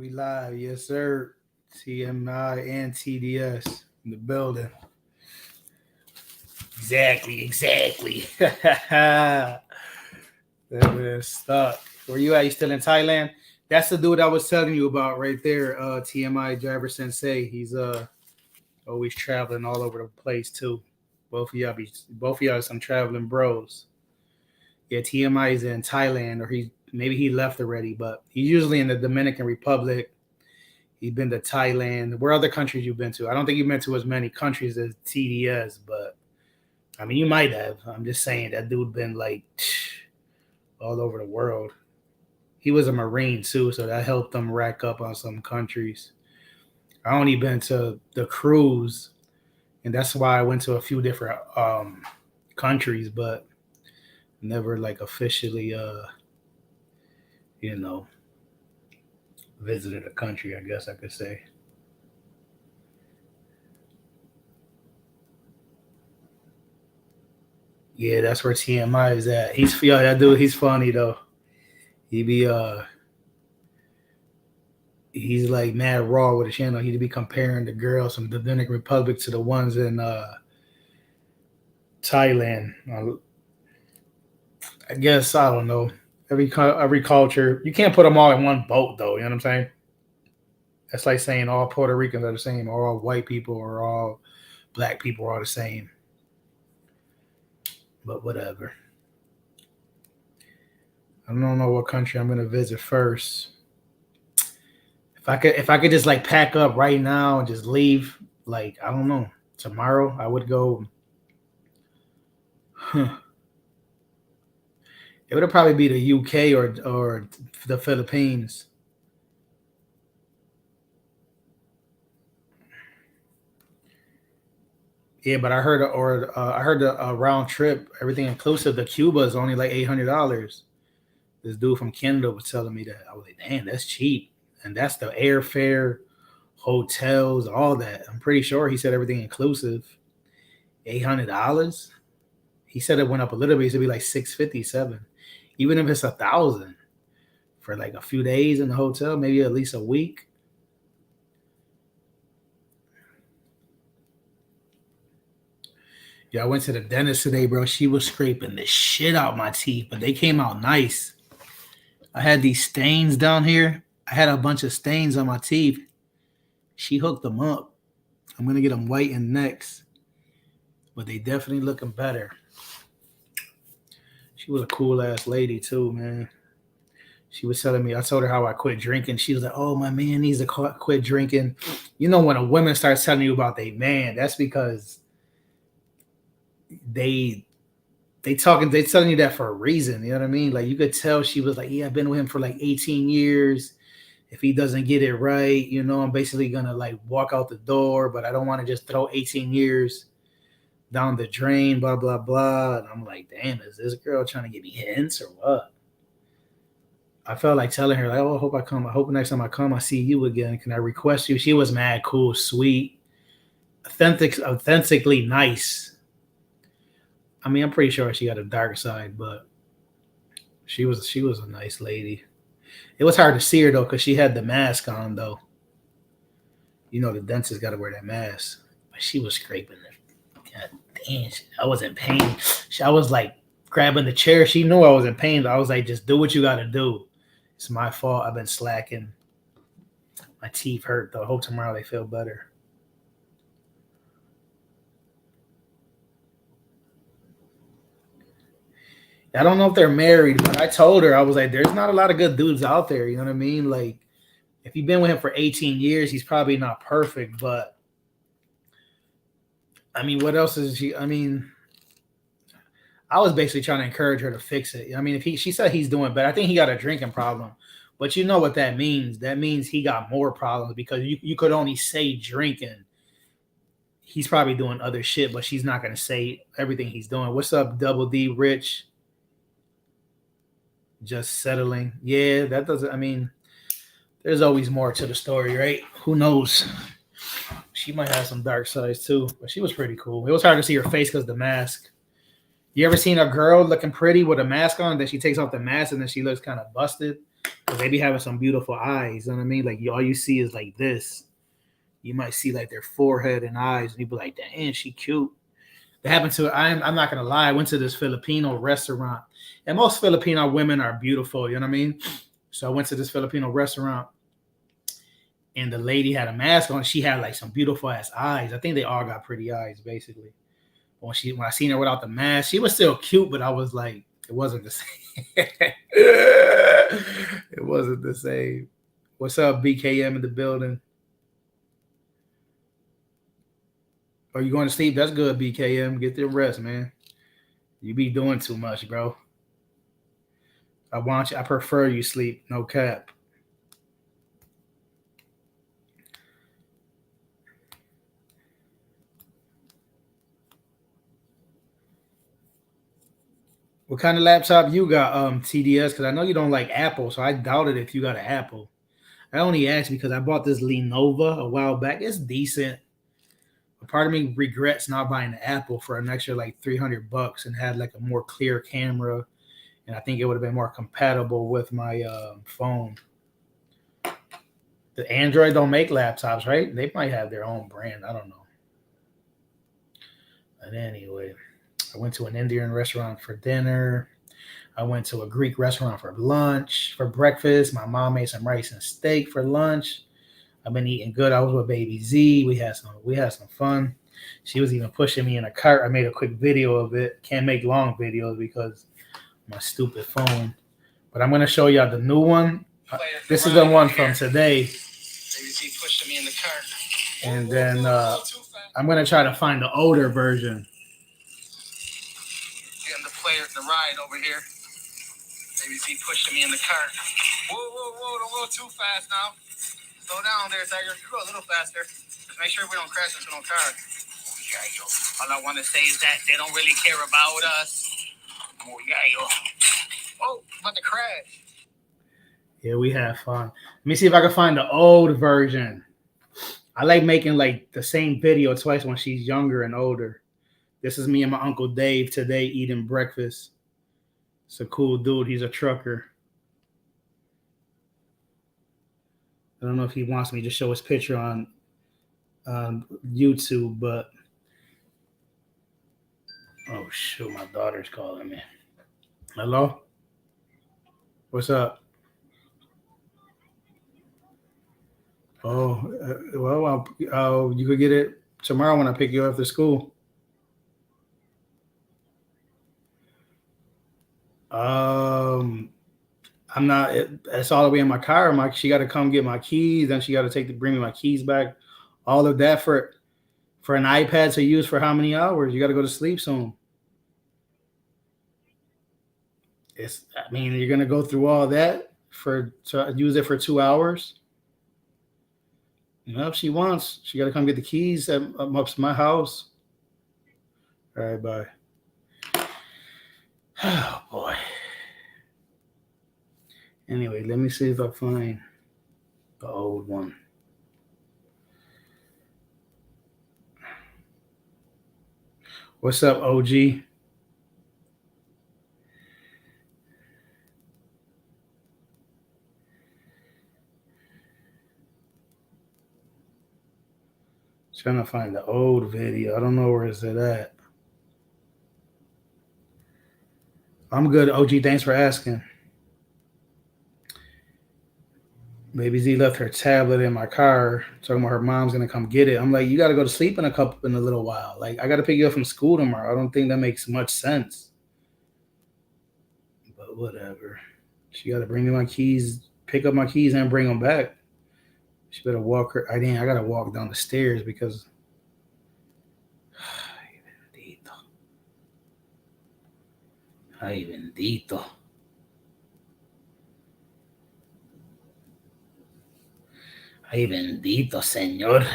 We live, yes sir. TMI and TDS in the building. Exactly. That man stuck. Where you at? You still in Thailand? That's the dude I was telling you about right there. TMI driver sensei. He's always traveling all over the place too. Both of y'all some traveling bros. Yeah, TMI is in Thailand, or maybe he left already, but he's usually in the Dominican Republic. He's been to Thailand. Where other countries you've been to? I don't think you've been to as many countries as TDS, but I mean, you might have. I'm just saying that dude been like all over the world. He was a Marine too, so that helped them rack up on some countries. I only been to the cruise, and that's why I went to a few different countries, but never like officially, you know, visited a country. I guess I could say. Yeah, that's where TMI is at. That dude. He's funny though. He be he's like mad raw with the channel. He'd be comparing the girls from the Dominican Republic to the ones in Thailand. I guess I don't know. Every culture, you can't put them all in one boat though. You know what I'm saying? That's like saying all Puerto Ricans are the same, or all white people, or all black people are the same. But whatever. I don't know what country I'm gonna visit first. If I could just like pack up right now and just leave, like I don't know, tomorrow I would go. Huh, it would probably be the UK or the Philippines. Yeah, but I heard the round trip, everything inclusive, to Cuba is only like $800. This dude from Canada was telling me that. I was like, damn, that's cheap, and that's the airfare, hotels, all that. I'm pretty sure he said everything inclusive. $800. He said it went up a little bit. It should be like 657. Even if it's 1,000 for like a few days in the hotel, maybe at least a week. Yeah, I went to the dentist today, bro. She was scraping the shit out my teeth, but they came out nice. I had these stains down here. I had a bunch of stains on my teeth. She hooked them up. I'm gonna get them whitened next, but they definitely looking better. She was a cool ass lady too, man. She was telling me. I told her how I quit drinking. She was like, "Oh, my man needs to quit drinking." You know, when a woman starts telling you about their man, that's because they they telling you that for a reason. You know what I mean? Like you could tell she was like, yeah, I've been with him for like 18 years. If he doesn't get it right, I'm basically gonna like walk out the door, but I don't want to just throw 18 years down the drain, blah blah blah. And I'm like, damn, is this girl trying to give me hints or what? I felt like telling her, like, oh, I hope I come. I hope next time I come, I see you again. Can I request you? She was mad, cool, sweet, authentically nice. I mean, I'm pretty sure she got a dark side, but she was a nice lady. It was hard to see her though because she had the mask on though. The dentist got to wear that mask. But she was scraping it. God damn, I was in pain. I was like grabbing the chair. She knew I was in pain. I was like, just do what you got to do. It's my fault. I've been slacking. My teeth hurt though. I hope tomorrow they feel better. I don't know if they're married, but I told her, I was like, there's not a lot of good dudes out there. You know what I mean? Like, if you've been with him for 18 years, he's probably not perfect, but I mean, what else is she? I mean, I was basically trying to encourage her to fix it. I mean, she said he's doing better. I think he got a drinking problem, but you know what that means? That means he got more problems because you could only say drinking. He's probably doing other shit, but she's not going to say everything he's doing. What's up, Double D Rich? Just settling. Yeah, that doesn't, I mean, there's always more to the story, right? Who knows? She might have some dark sides too, but she was pretty cool. It was hard to see her face because of the mask. You ever seen a girl looking pretty with a mask on, then she takes off the mask and then she looks kind of busted? Because they be having some beautiful eyes. You know what I mean? Like all you see is like this. You might see like their forehead and eyes, and you be like, "Damn, she cute." That happened to. I'm not gonna lie. I went to this Filipino restaurant, and most Filipino women are beautiful. You know what I mean? So I went to this Filipino restaurant, and the lady had a mask on. She had like some beautiful ass eyes. I think they all got pretty eyes, basically. When I seen her without the mask, she was still cute, but I was like, it wasn't the same. It wasn't the same. What's up, BKM in the building? Are you going to sleep? That's good, BKM. Get the rest, man. You be doing too much, bro. I prefer you sleep. No cap. What kind of laptop you got, TDS? Because I know you don't like Apple, so I doubted if you got an Apple. I only asked because I bought this Lenovo a while back. It's decent. A part of me regrets not buying the Apple for an extra like $300 and had like a more clear camera, and I think it would have been more compatible with my phone. The Android don't make laptops, right? They might have their own brand. I don't know. But anyway, I went to an Indian restaurant for dinner. I went to a Greek restaurant for lunch. For breakfast, my mom made some rice and steak for lunch. I've been eating good. I was with Baby Z. We had some fun. She was even pushing me in a cart. I made a quick video of it. Can't make long videos because my stupid phone. But I'm gonna show y'all the new one. This is the one from today. Baby Z pushing me in the cart. And then I'm gonna try to find the older version. Getting the ride over here. Baby Z pushing me in the cart. Whoa! Don't go too fast now. Slow down there, Tiger. You go a little faster. Just make sure we don't crash into no car. Oh, yeah, yo. All I want to say is that they don't really care about us. Oh, yeah, yo. Oh, about to crash. Yeah, we have fun. Let me see if I can find the old version. I like making like the same video twice when she's younger and older. This is me and my Uncle Dave today eating breakfast. It's a cool dude. He's a trucker. I don't know if he wants me to show his picture on YouTube, but oh shoot, my daughter's calling me. Hello? What's up? Oh, well, you could get it tomorrow when I pick you up after school. I'm not. It's all the way in my car. She got to come get my keys. Then she got to bring me my keys back. All of that for an iPad to use for how many hours? You got to go to sleep soon. You're gonna go through all that to use it for 2 hours. You know, if she wants, she got to come get the keys up to my house. All right, bye. Oh boy. Anyway, let me see if I find the old one. What's up, OG? Trying to find the old video. I don't know where is it at. I'm good, OG. Thanks for asking. Baby Z left her tablet in my car, talking about her mom's gonna come get it. I'm like, you gotta go to sleep in a little while. Like, I gotta pick you up from school tomorrow. I don't think that makes much sense. But whatever. She gotta bring me my keys, pick up my keys, and bring them back. She better walk her. I gotta walk down the stairs because. Ay, bendito. Ay, bendito, Señor.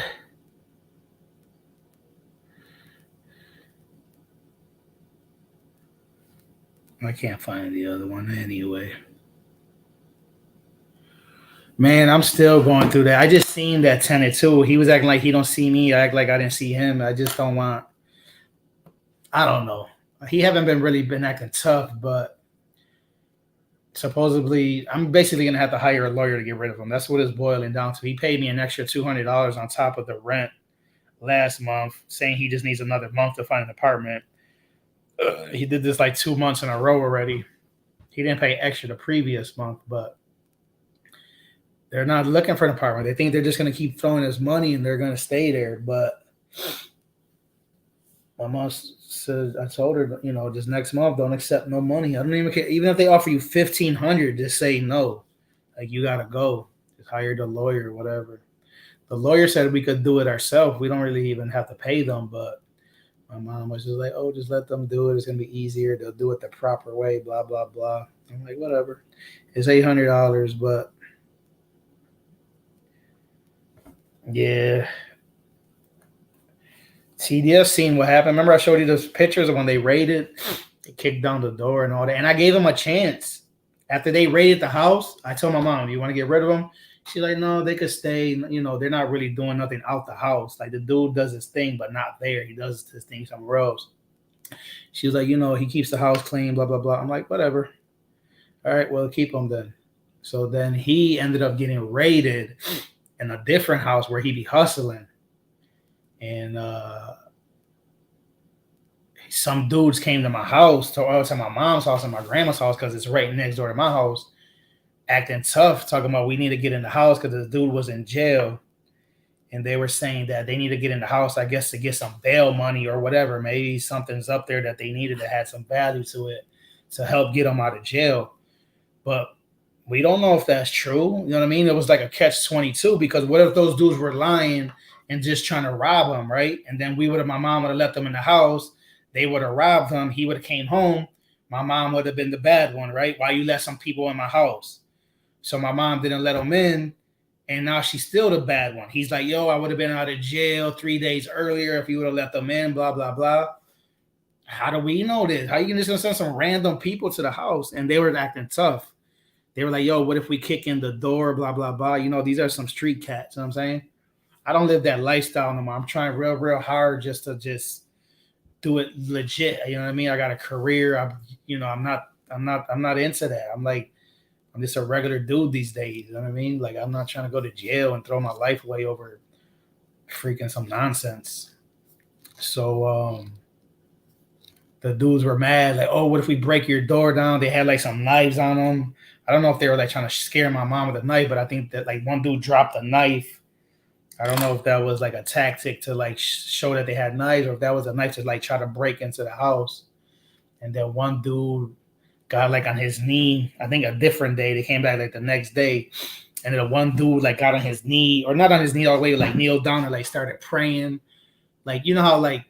I can't find the other one anyway. Man, I'm still going through that. I just seen that tenant too. He was acting like he don't see me. I act like I didn't see him. I just don't want. I don't know. He haven't been acting tough, but supposedly I'm basically gonna have to hire a lawyer to get rid of him. That's what it's boiling down to. He paid me an extra $200 on top of the rent last month, saying he just needs another month to find an apartment. He did this like 2 months in a row already. He didn't pay extra the previous month, but they're not looking for an apartment. They think they're just gonna keep throwing us money and they're gonna stay there. But my mom said, I told her, just next month, don't accept no money. I don't even care. Even if they offer you 1,500, just say no. Like, you gotta go. Just hire the lawyer, whatever. The lawyer said we could do it ourselves. We don't really even have to pay them. But my mom was just like, oh, just let them do it. It's gonna be easier. They'll do it the proper way. Blah blah blah. I'm like, whatever. It's $800, but yeah. TDS seen what happened. Remember I showed you those pictures of when they raided, they kicked down the door and all that. And I gave them a chance. After they raided the house, I told my mom, you want to get rid of them? She's like, no, they could stay. They're not really doing nothing out the house. Like, the dude does his thing, but not there. He does his thing somewhere else. She was like, he keeps the house clean, blah, blah, blah. I'm like, whatever. All right, well, keep him then. So then he ended up getting raided in a different house where he be hustling. And some dudes came to my house, to my mom's house and my grandma's house, because it's right next door to my house, acting tough, talking about we need to get in the house because the dude was in jail. And they were saying that they need to get in the house, I guess, to get some bail money or whatever. Maybe something's up there that they needed that had some value to it to help get them out of jail. But we don't know if that's true. You know what I mean? It was like a catch-22, because what if those dudes were lying and just trying to rob him, right? And then my mom would have left them in the house. They would have robbed him. He would have came home. My mom would have been the bad one, right? Why you let some people in my house? So my mom didn't let him in, and now she's still the bad one. He's like, yo, I would have been out of jail 3 days earlier if you would have let them in, blah, blah, blah. How do we know this? How you just gonna send some random people to the house? And they were acting tough. They were like, yo, what if we kick in the door, blah, blah, blah. These are some street cats, you know what I'm saying? I don't live that lifestyle no more. I'm trying real, real hard just to do it legit. You know what I mean? I got a career. I'm not into that. I'm just a regular dude these days. You know what I mean? Like, I'm not trying to go to jail and throw my life away over freaking some nonsense. So the dudes were mad, like, oh, what if we break your door down? They had like some knives on them. I don't know if they were like trying to scare my mom with a knife, but I think that like one dude dropped a knife. I don't know if that was like a tactic to like show that they had knives, or if that was a knife to like try to break into the house. And then one dude got like on his knee. I think a different day. They came back like the next day, and then one dude like got on his knee, or not on his knee all the way, like kneeled down and like started praying. Like, you know how like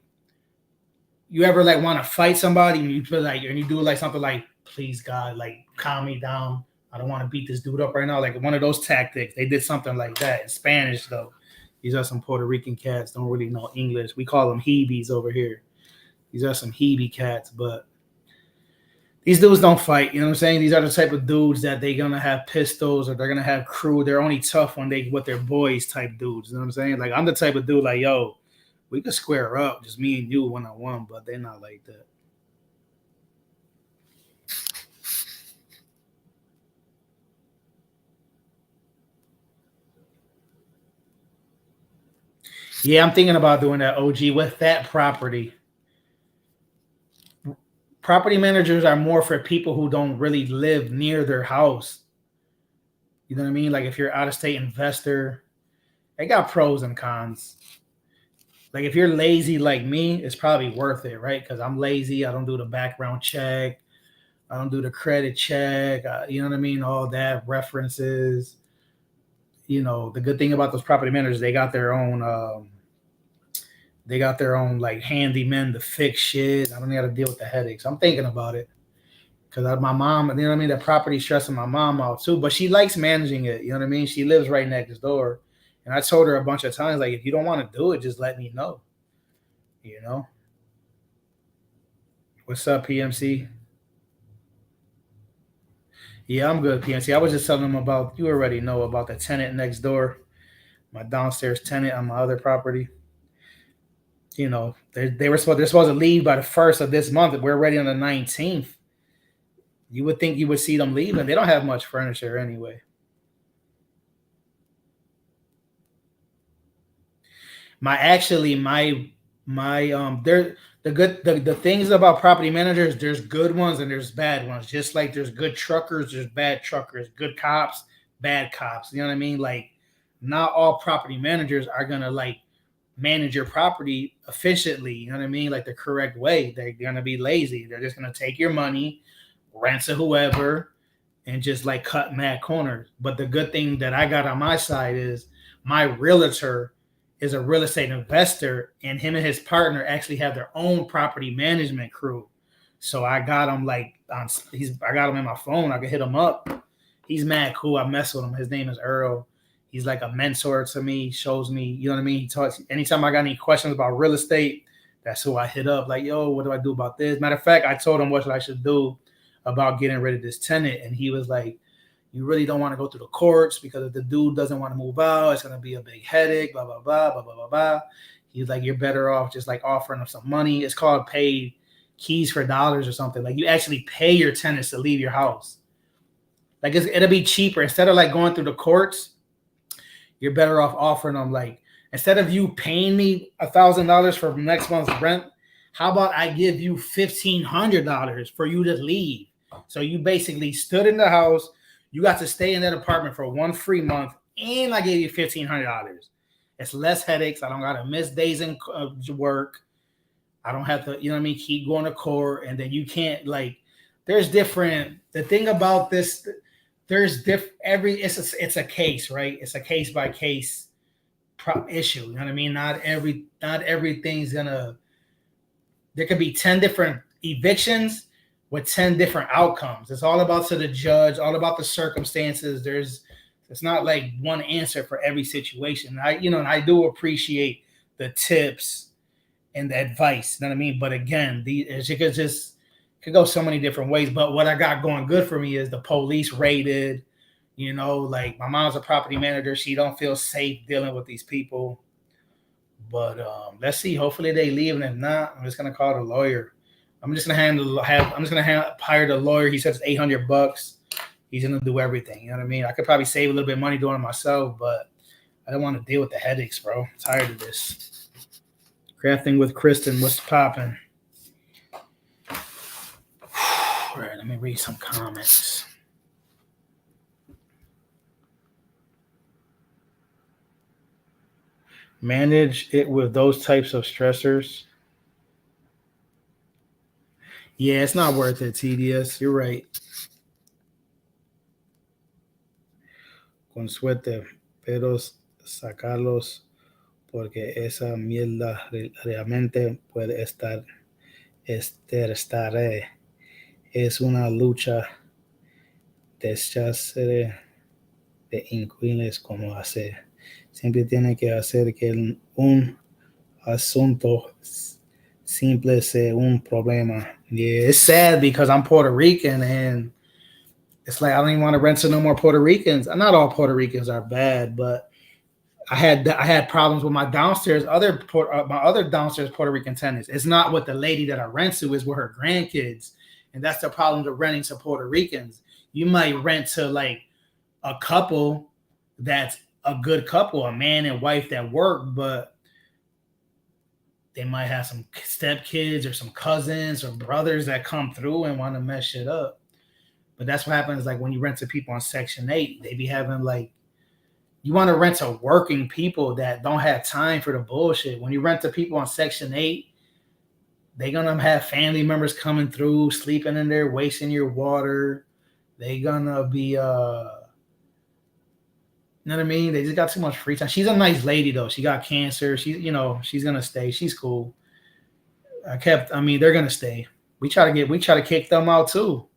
you ever like want to fight somebody and you feel like, and you do like something like, please God, like calm me down. I don't want to beat this dude up right now. Like one of those tactics. They did something like that in Spanish though. These are some Puerto Rican cats. Don't really know English. We call them Hebes over here. These are some Hebe cats, but these dudes don't fight. You know what I'm saying? These are the type of dudes that they're going to have pistols or they're going to have crew. They're only tough when they with their boys type dudes. You know what I'm saying? Like, I'm the type of dude like, yo, we could square up, just me and you one-on-one, but they're not like that. Yeah, I'm thinking about doing that, OG, with that property. Property managers are more for people who don't really live near their house. You know what I mean? Like if you're out of state investor, they got pros and cons. Like if you're lazy like me, it's probably worth it, right? Because I'm lazy. I don't do the background check. I don't do the credit check. You know what I mean? All that references. The good thing about those property managers, they got their own like handymen to fix shit. I don't got to deal with the headaches. I'm thinking about it because my mom, you know what I mean? The property stressing my mom out too, but she likes managing it. You know what I mean? She lives right next door. And I told her a bunch of times, like, if you don't want to do it, just let me know. What's up, PMC? Yeah, I'm good, PMC. I was just telling them about, you already know about the tenant next door, my downstairs tenant on my other property. They're supposed to leave by the 1st of this month. We're already on the 19th. You would think you would see them leaving. They don't have much furniture anyway. My there the things about property managers, there's good ones and there's bad ones. Just like there's good truckers, there's bad truckers, good cops, bad cops. You know what I mean? Like not all property managers are gonna like manage your property efficiently. You know what I mean? Like the correct way. They're gonna be lazy. They're just gonna take your money, rent to whoever, and just like cut mad corners. But the good thing that I got on my side is my realtor is a real estate investor, and him and his partner actually have their own property management crew. So I got him like I got him in my phone. I can hit him up. He's mad cool. I mess with him. His name is Earl. He's like a mentor to me. Shows me, you know what I mean. He talks anytime I got any questions about real estate. That's who I hit up. Like, yo, what do I do about this? Matter of fact, I told him what I should do about getting rid of this tenant, and he was like, "You really don't want to go through the courts because if the dude doesn't want to move out, it's gonna be a big headache." Blah blah blah blah blah blah blah. He's like, "You're better off just like offering them some money. It's called paid keys for dollars or something. Like you actually pay your tenants to leave your house. Like it'll be cheaper instead of like going through the courts. You're better off offering them like instead of you paying me $1,000 for next month's rent, how about I give you $1,500 for you to leave? So you basically stood in the house, you got to stay in that apartment for one free month, and I gave you $1,500. It's less headaches. I don't gotta miss days in work. I don't have to, you know what I mean, keep going to court, and then you can't like. There's different. The thing about this, there's it's a case, right? It's a case by case issue. You know what I mean? Not everything's gonna. There could be 10 different evictions with 10 different outcomes. It's all about to the judge, all about the circumstances. It's not like one answer for every situation. And I do appreciate the tips and the advice. You know what I mean? But again, it could go so many different ways. But what I got going good for me is the police raided. Like my mom's a property manager. She don't feel safe dealing with these people. But let's see. Hopefully they leave, and if not, I'm just gonna call the lawyer. I'm just gonna hire the lawyer. He says $800. He's gonna do everything. You know what I mean? I could probably save a little bit of money doing it myself, but I don't want to deal with the headaches, bro. I'm tired of this. Crafting with Kristen, what's popping? All right, let me read some comments. Manage it with those types of stressors. Yeah, it's not worth it, TDS. You're right. Con suerte, pero sacarlos porque esa mierda realmente puede estar estresaré. Es una lucha deshacer de increíbles como hacer. Siempre tiene que hacer que un asunto simple sea un problema. Yeah, it's sad because I'm Puerto Rican and it's like I don't even want to rent to no more Puerto Ricans. Not all Puerto Ricans are bad, but I had problems with my other downstairs Puerto Rican tenants. It's not what the lady that I rent to is with her grandkids, and that's the problem of renting to Puerto Ricans. You might rent to like a couple that's a good couple, a man and wife that work, but they might have some stepkids or some cousins or brothers that come through and want to mess shit up. But that's what happens like when you rent to people on Section 8. They be having like, you want to rent to working people that don't have time for the bullshit. When you rent to people on Section 8, they're going to have family members coming through, sleeping in there, wasting your water. They're going to be, you know what I mean? They just got too much free time. She's a nice lady, though. She got cancer. She's going to stay. She's cool. They're going to stay. We try to kick them out, too.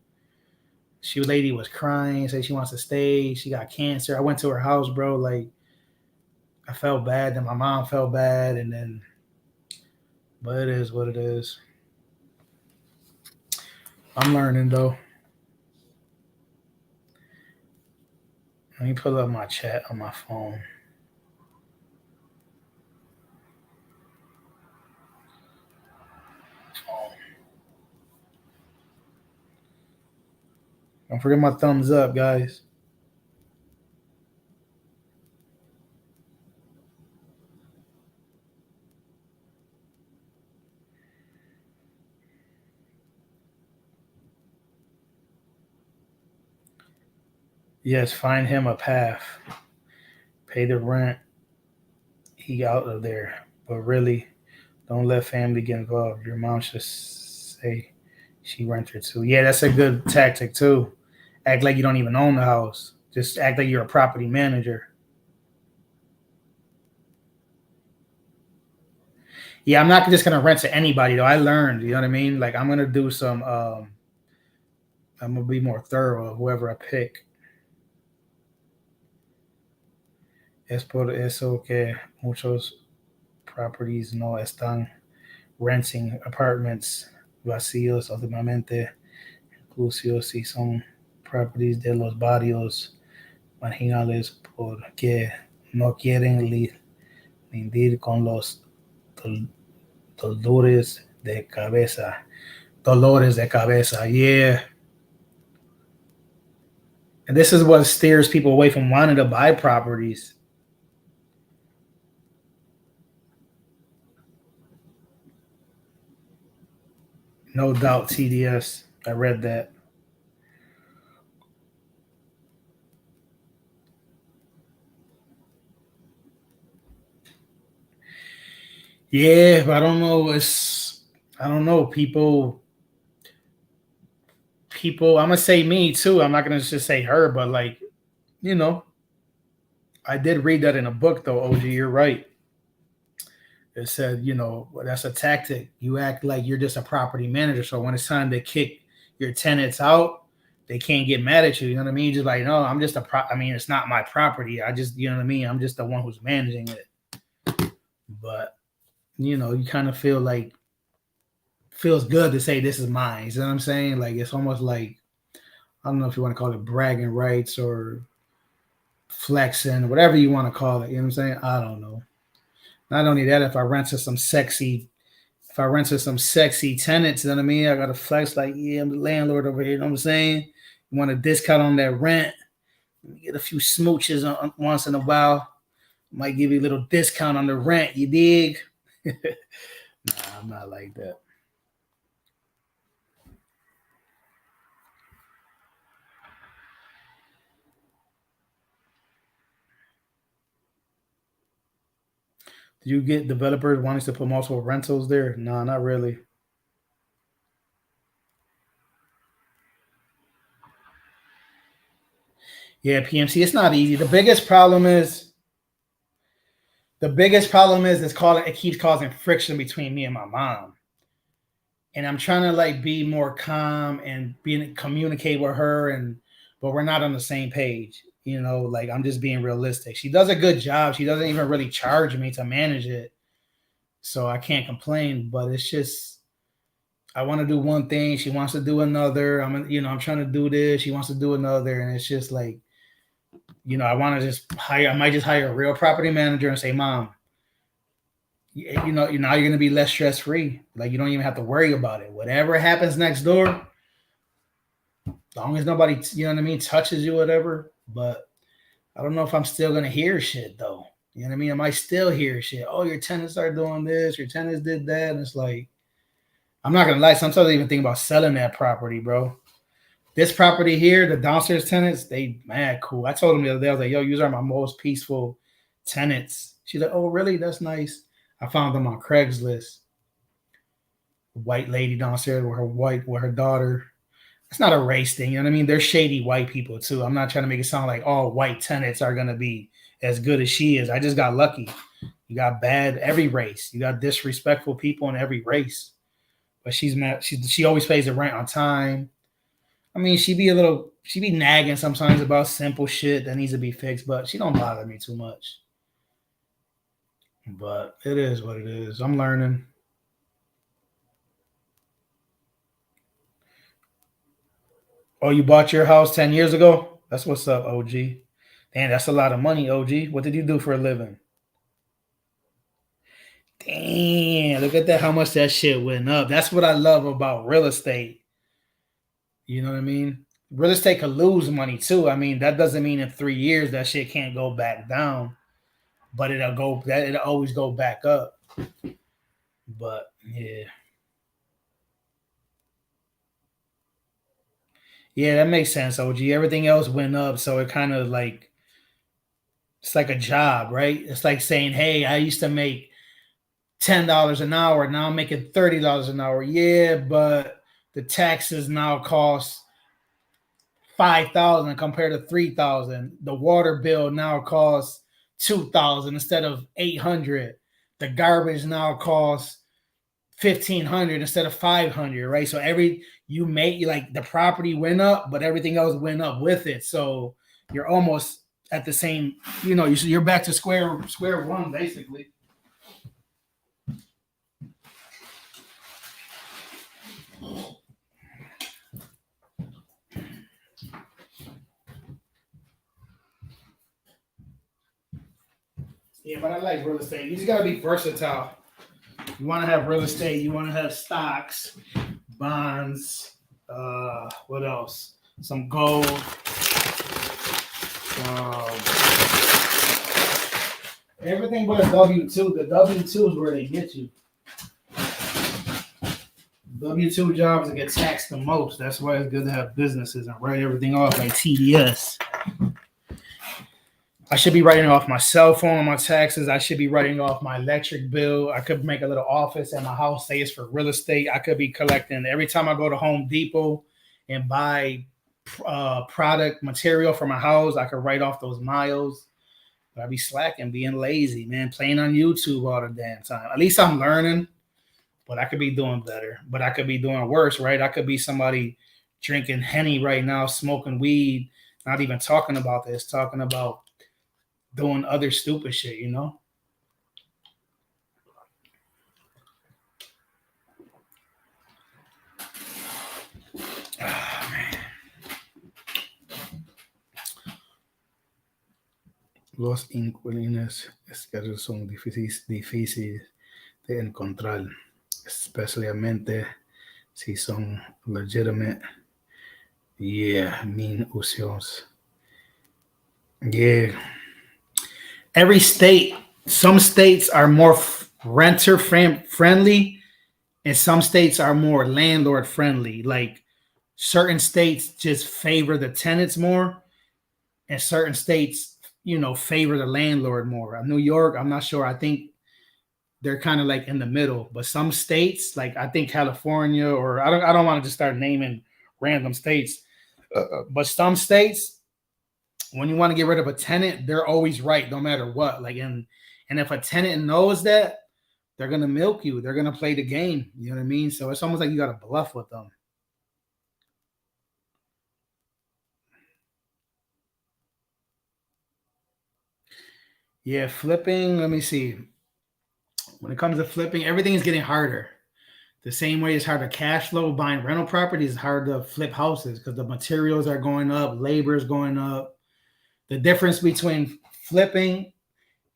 Lady was crying, said she wants to stay. She got cancer. I went to her house, bro. Like, I felt bad. Then my mom felt bad. But it is what it is. I'm learning, though. Let me pull up my chat on my phone. Don't forget my thumbs up, guys. Yes, find him a path. Pay the rent. He out of there. But really, don't let family get involved. Your mom should say she rented too. Yeah, that's a good tactic too. Act like you don't even own the house. Just act like you're a property manager. Yeah, I'm not just gonna rent to anybody though. I learned, you know what I mean? Like I'm gonna do some I'm gonna be more thorough whoever I pick. Es por eso que muchos properties no están renting apartments vacíos últimamente, incluso si son properties de los barrios marginales porque no quieren lidiar con los dolores de cabeza. Dolores de cabeza, yeah. And this is what steers people away from wanting to buy properties. No doubt, TDS. I read that. Yeah, but I don't know. I don't know. People. I'm gonna say me too. I'm not gonna just say her, but like you know, I did read that in a book though. OG, you're right. It said, well, that's a tactic. You act like you're just a property manager. So when it's time to kick your tenants out, they can't get mad at you. You know what I mean? Just like, no, I'm just I mean, it's not my property. I just, you know what I mean? I'm just the one who's managing it. But, you kind of feel like, feels good to say this is mine. You know what I'm saying? Like, it's almost like, I don't know if you want to call it bragging rights or flexing, whatever you want to call it. You know what I'm saying? I don't know. Not only that, if I rent to some sexy tenants, you know what I mean? I got to flex like, yeah, I'm the landlord over here. You know what I'm saying? You want a discount on that rent? Get a few smooches once in a while. Might give you a little discount on the rent. You dig? Nah, I'm not like that. Do you get developers wanting to put multiple rentals there? No, not really. Yeah, PMC, it's not easy. The biggest problem is it keeps causing friction between me and my mom. And I'm trying to like be more calm and communicate with her but we're not on the same page. Like I'm just being realistic. She does a good job. She doesn't even really charge me to manage it. So I can't complain, but it's just I want to do one thing, she wants to do another. I'm trying to do this, she wants to do another, and it's just like, I want to I might just hire a real property manager and say, "Mom, now you're gonna be less stress free. Like you don't even have to worry about it. Whatever happens next door, as long as nobody, you know what I mean, touches you, whatever." But I don't know if I'm still gonna hear shit though. You know what I mean? I might still hear shit. Oh, your tenants are doing this. Your tenants did that, and it's like I'm not gonna lie. Sometimes I even think about selling that property, bro. This property here, the downstairs tenants, they mad cool. I told them the other day, I was like, "Yo, you are my most peaceful tenants." She's like, "Oh, really? That's nice." I found them on Craigslist. White lady downstairs with her daughter. It's not a race thing, you know what I mean? They're shady white people too. I'm not trying to make it sound like all white tenants are gonna be as good as she is. I just got lucky. You got bad every race. You got disrespectful people in every race. But she's mad. She always pays the rent on time. I mean, she be nagging sometimes about simple shit that needs to be fixed, but she don't bother me too much. But it is what it is. I'm learning. Oh, you bought your house 10 years ago? That's what's up, OG. Damn, that's a lot of money, OG. What did you do for a living? Damn, look at that, how much that shit went up. That's what I love about real estate. You know what I mean? real estate could lose money too. I mean, that doesn't mean in 3 years that shit can't go back down, but it'll always go back up. But yeah. Yeah, that makes sense, OG. Everything else went up, so it kind of like it's like a job, right? It's like saying, "Hey, I used to make $10 an hour, now I'm making $30 an hour." Yeah, but the taxes now cost 5,000 compared to 3,000. The water bill now costs 2,000 instead of 800. The garbage now costs 1,500 instead of 500, right? So every you make like the property went up, but everything else went up with it. So you're almost at the same, you're back to square one basically. Yeah, but I like real estate. You just gotta be versatile. You want to have real estate. You want to have stocks, bonds. What else? Some gold. Um, Everything but a W-2. The W-2 is where they get you. W-2 jobs that get taxed the most. That's why it's good to have businesses and write everything off like TDS. I should be writing off my cell phone on my taxes. I should be writing off my electric bill. I could make a little office at my house, say it's for real estate. I could be collecting every time I go to Home Depot and buy product material for my house. I could write off those miles. But I be slacking, being lazy, man, playing on YouTube all the damn time. At least I'm learning, but I could be doing better. But I could be doing worse, right? I could be somebody drinking Henny right now, smoking weed, not even talking about this, talking about doing other stupid shit, Ah, man. Los inquilinos escasos son difíciles de encontrar, especialmente si son legitimate. Yeah, mean usos. Yeah. Some states are more renter friendly, and some states are more landlord friendly. Like certain states just favor the tenants more, and certain states, favor the landlord more. New York, I'm not sure. I think they're kind of like in the middle. But some states, like I think California, or I don't want to just start naming random states, but some states, when you want to get rid of a tenant, they're always right, no matter what. Like, and if a tenant knows that, they're gonna milk you. They're gonna play the game. You know what I mean? So it's almost like you got to bluff with them. Yeah, flipping. Let me see. When it comes to flipping, everything is getting harder. The same way it's hard to cash flow buying rental properties, it's hard to flip houses because the materials are going up, labor is going up. The difference between flipping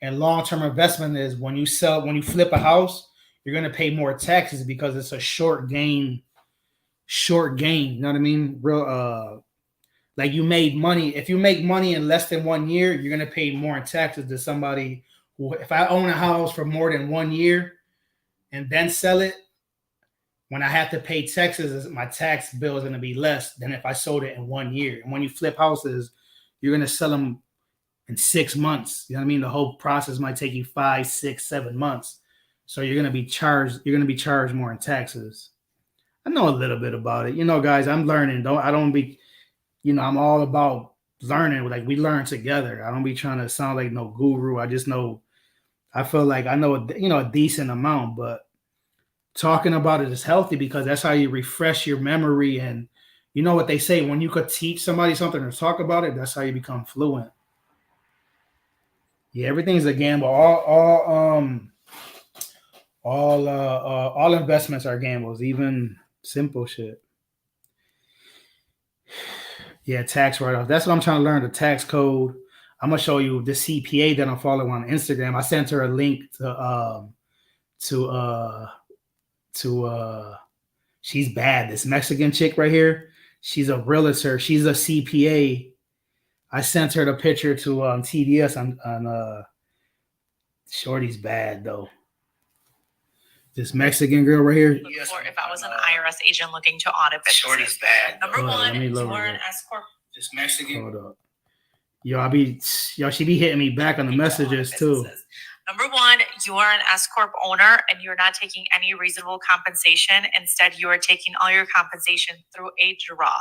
and long-term investment is when you flip a house, you're going to pay more taxes because it's a short gain. You know what I mean? Like you made money. If you make money in less than 1 year, you're going to pay more in taxes than somebody who, if I own a house for more than 1 year and then sell it, when I have to pay taxes, my tax bill is going to be less than if I sold it in 1 year. And when you flip houses, you're going to sell them in 6 months. You know what I mean? The whole process might take you 5, 6, 7 months. So you're going to be charged. You're going to be charged more in taxes. I know a little bit about it. Guys, I'm learning. I don't be, I'm all about learning. Like we learn together. I don't be trying to sound like no guru. I just know, I feel like I know, a decent amount, but talking about it is healthy because that's how you refresh your memory. And you know what they say, when you could teach somebody something or talk about it, that's how you become fluent. Yeah, everything's a gamble. All investments are gambles, even simple shit. Yeah, tax write-off. That's what I'm trying to learn, the tax code. I'm gonna show you the CPA that I'm following on Instagram. I sent her a link to to she's bad. This Mexican chick right here. She's a realtor. She's a CPA. I sent her the picture to TDS on Shorty's bad though. This Mexican girl right here. Or if I was an IRS agent looking to audit businesses. Shorty's bad. Number one, you are an S corp. This Mexican. Hold up. She be hitting me back on the messages too. Number one, you are an S corp owner and you're not taking any reasonable compensation. Instead, you are taking all your compensation through a draw.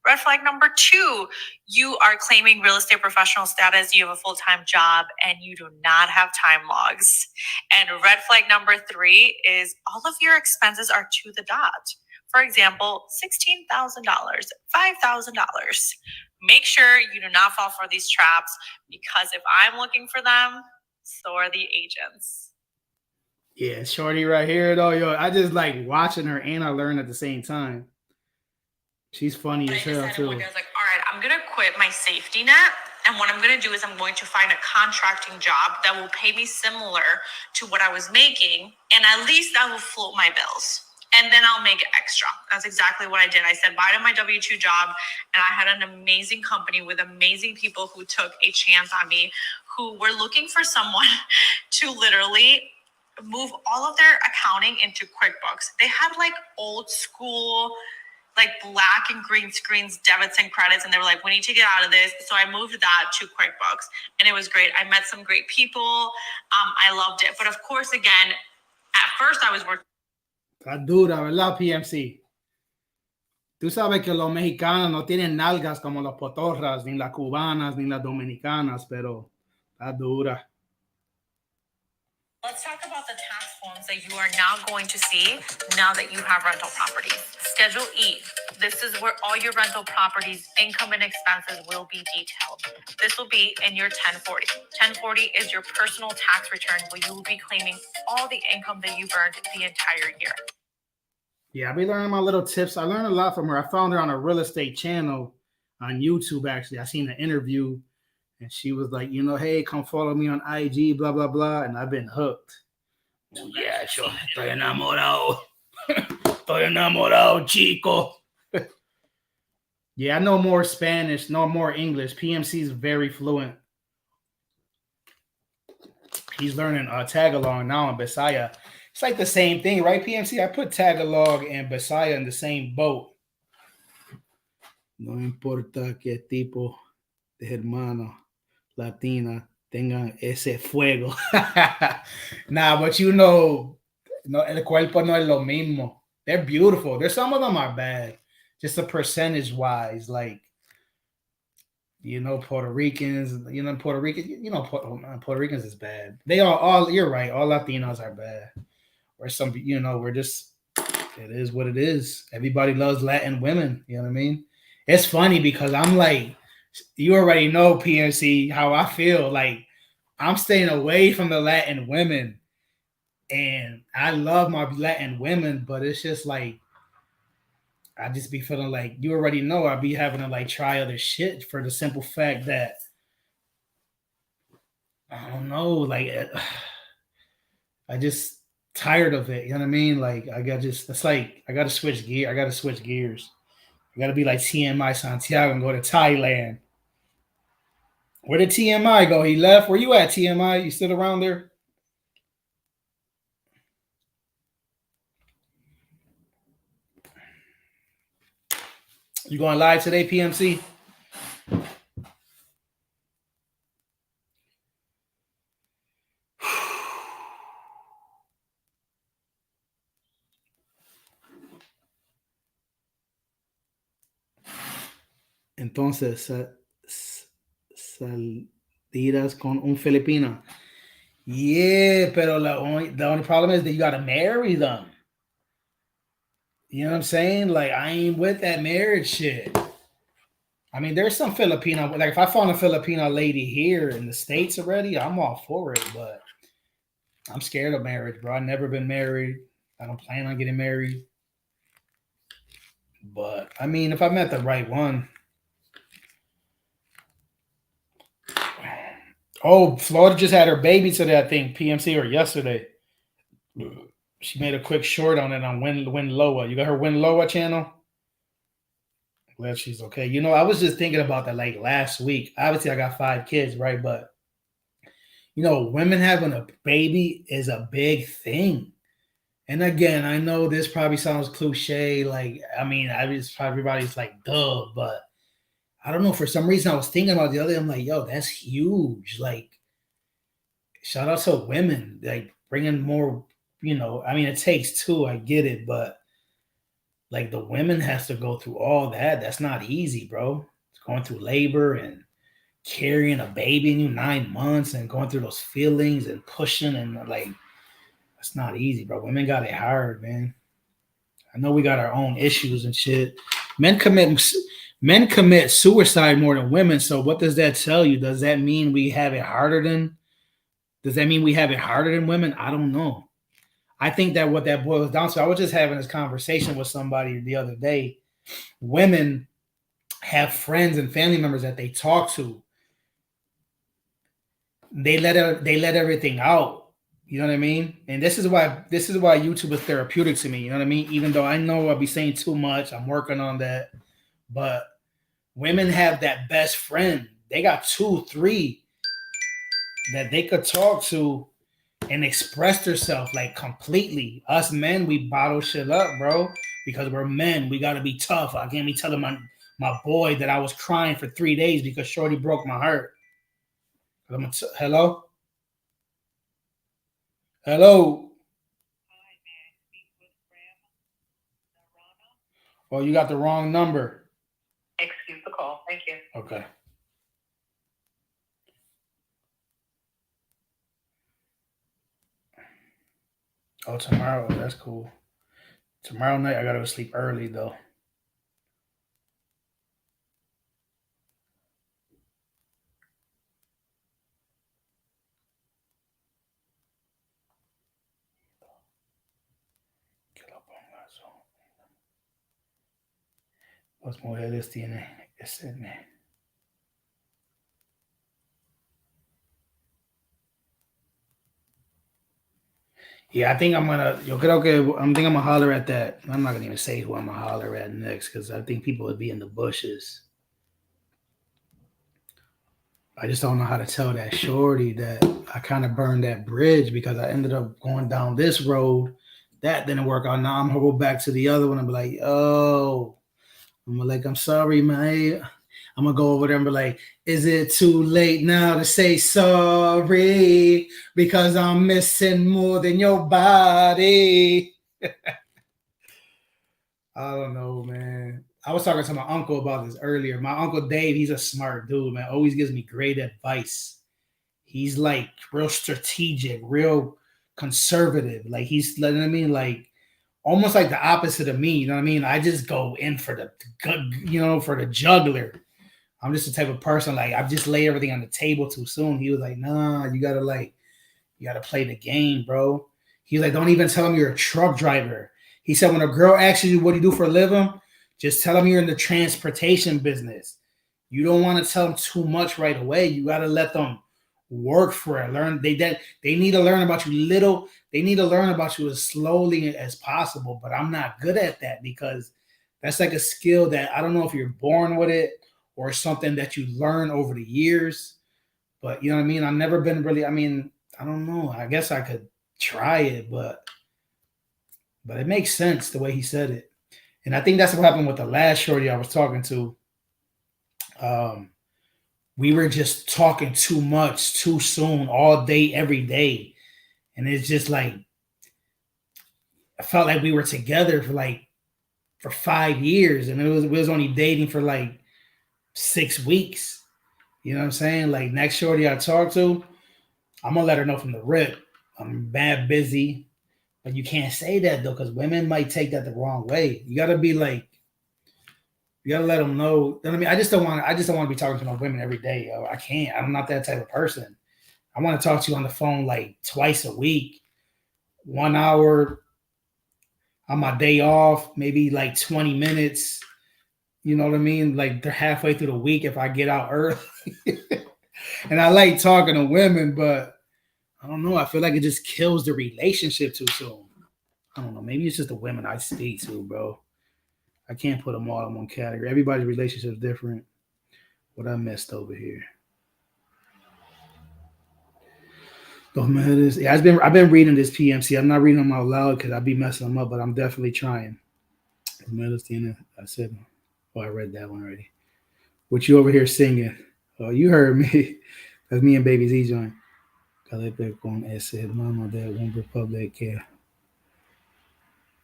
Red flag number two, you are claiming real estate professional status. You have a full-time job and you do not have time logs. And red flag number three is all of your expenses are to the dot. For example, $16,000, $5,000. Make sure you do not fall for these traps because if I'm looking for them, so are the agents. Yeah, Shorty right here though, yo. I just like watching her and I learn at the same time. She's funny as hell too. I was like, all right, I'm gonna quit my safety net, and what I'm gonna do is I'm going to find a contracting job that will pay me similar to what I was making, and at least I will float my bills. And then I'll make it extra. That's exactly what I did. I said bye to my W-2 job, and I had an amazing company with amazing people who took a chance on me, who were looking for someone to literally move all of their accounting into QuickBooks. They had like old school, like black and green screens, debits and credits. And they were like, we need to get out of this. So I moved that to QuickBooks and it was great. I met some great people. I loved it. But of course, again, at first I was working. Está dura, ¿verdad, PMC? Tú sabes que los mexicanos no tienen nalgas como los potorras, ni las cubanas, ni las dominicanas, pero está dura. Let's talk about the tax forms that you are now going to see now that you have rental properties. Schedule E. This is where all your rental properties, income and expenses will be detailed. This will be in your 1040. 1040 is your personal tax return where you will be claiming all the income that you've earned the entire year. Yeah, I'll be learning my little tips. I learned a lot from her. I found her on a real estate channel on YouTube, actually. I seen the interview. And she was like, you know, hey, come follow me on IG, blah, blah, blah. And I've been hooked. Oh, yeah, yo estoy enamorado. Estoy enamorado, chico. Yeah, I know more Spanish, no more English. PMC is very fluent. He's learning Tagalog now in Bisaya. It's like the same thing, right, PMC? I put Tagalog and Bisaya in the same boat. No importa qué tipo de hermano Latina tengan ese fuego. Nah, but you know, no, el cuerpo no es lo mismo. They're beautiful. There's some of them are bad, just a percentage wise. Like, you know, Puerto Ricans. Puerto Ricans is bad. They are all. You're right. All Latinos are bad. Or some, we're just. It is what it is. Everybody loves Latin women. You know what I mean? It's funny because I'm like. You already know, PNC, how I feel. Like, I'm staying away from the Latin women. And I love my Latin women, but it's just like, I just be feeling like, you already know, I be having to, like, try other shit for the simple fact that, I don't know, like, I just tired of it. You know what I mean? Like, it's like, I got to switch gear. I got to switch gears. I got to be like TMI Santiago and go to Thailand. Where did TMI go? He left. Where you at, TMI? You still around there? You going live today, PMC? Entonces, salidas con un filipino. Yeah, pero the only problem is that you gotta marry them. You know what I'm saying? Like, I ain't with that marriage shit. I mean, there's some Filipino, like if I found a Filipino lady here in the States already, I'm all for it, but I'm scared of marriage, bro. I've never been married. I don't plan on getting married. But I mean, if I met the right one. Oh, Florida just had her baby today, I think, PMC, or yesterday. She made a quick short on it on Win Loa. You got her Win Loa channel? Glad she's okay. You know, I was just thinking about that like last week. Obviously, I got 5 kids, right? But you know, women having a baby is a big thing. And again, I know this probably sounds cliche. Like, I mean, I just probably everybody's like, duh, but I don't know. For some reason, I was thinking about the other day. I'm like, yo, that's huge. Like, shout out to women, like bringing more. You know, I mean, it takes two. I get it, but like the women has to go through all that. That's not easy, bro. It's going through labor and carrying a baby in you 9 months and going through those feelings and pushing and like that's not easy, bro. Women got it hard, man. I know we got our own issues and shit. Men commit men commit suicide more than women. So what does that tell you? Does that mean we have it harder than? Does that mean we have it harder than women? I don't know. I think that what that boils down to. I was just having this conversation with somebody the other day. Women have friends and family members that they talk to. They let everything out. You know what I mean? And this is why YouTube is therapeutic to me. You know what I mean? Even though I know I'll be saying too much, I'm working on that. But women have that best friend. They got 2, 3 that they could talk to and express themselves like completely. Us men, we bottle shit up, bro, because we're men. We gotta be tough. I can't be telling my boy that I was crying for 3 days because Shorty broke my heart. Hello? Hello? Oh, you got the wrong number. Excuse the call. Thank you. Okay. Oh, tomorrow. That's cool. Tomorrow night, I gotta go sleep early, though. Las mujeres tienen ese. Yeah, I think I'm gonna. Yo creo que I'm gonna holler at that. I'm not gonna even say who I'm gonna holler at next because I think people would be in the bushes. I just don't know how to tell that shorty that I kind of burned that bridge because I ended up going down this road. That didn't work out. Now I'm gonna go back to the other one and be like, oh, I'm like, I'm sorry, man. I'm gonna go over there and be like, is it too late now to say sorry? Because I'm missing more than your body. I don't know, man. I was talking to my uncle about this earlier. My uncle Dave, he's a smart dude, man. Always gives me great advice. He's like real strategic, real conservative. Like he's, you know what I mean, like almost like the opposite of me. You know what I mean? I just go in for the good, you know, for the juggler. I'm just the type of person like I just lay everything on the table too soon. He was like, nah, you gotta play the game, bro. He was like, don't even tell him you're a truck driver. He said, when a girl asks you what do you do for a living, just tell them you're in the transportation business. You don't want to tell them too much right away. You got to let them work for it. Learn they need to learn about you little. They need to learn about you as slowly as possible. But I'm not good at that because that's like a skill that I don't know if you're born with it or something that you learn over the years. But you know what I mean? I've never been really, I mean, I don't know. I guess I could try it, but it makes sense the way he said it. And I think that's what happened with the last shorty I was talking to. We were just talking too much, too soon, all day, every day. And it's just like I felt like we were together for 5 years, and we was only dating for like 6 weeks. You know what I'm saying? Like next shorty I talk to, I'm gonna let her know from the rip. I'm bad busy. But you can't say that though, because women might take that the wrong way. You gotta be like, you gotta let them know. You know what I mean, I just don't want to be talking to no women every day. Yo. I can't. I'm not that type of person. I want to talk to you on the phone like twice a week, 1 hour on my day off, maybe like 20 minutes. You know what I mean? Like they're halfway through the week if I get out early. And I like talking to women, but I don't know. I feel like it just kills the relationship too soon. I don't know. Maybe it's just the women I speak to, bro. I can't put them all in one category. Everybody's relationship is different. What I missed over here. Yeah, I've been reading this PMC. I'm not reading them out loud because I'd be messing them up, but I'm definitely trying. I said, oh, I read that one already. What you over here singing? Oh, you heard me. That's me and Baby Z joint. Calepe con ese hermano de One Republic. Yeah.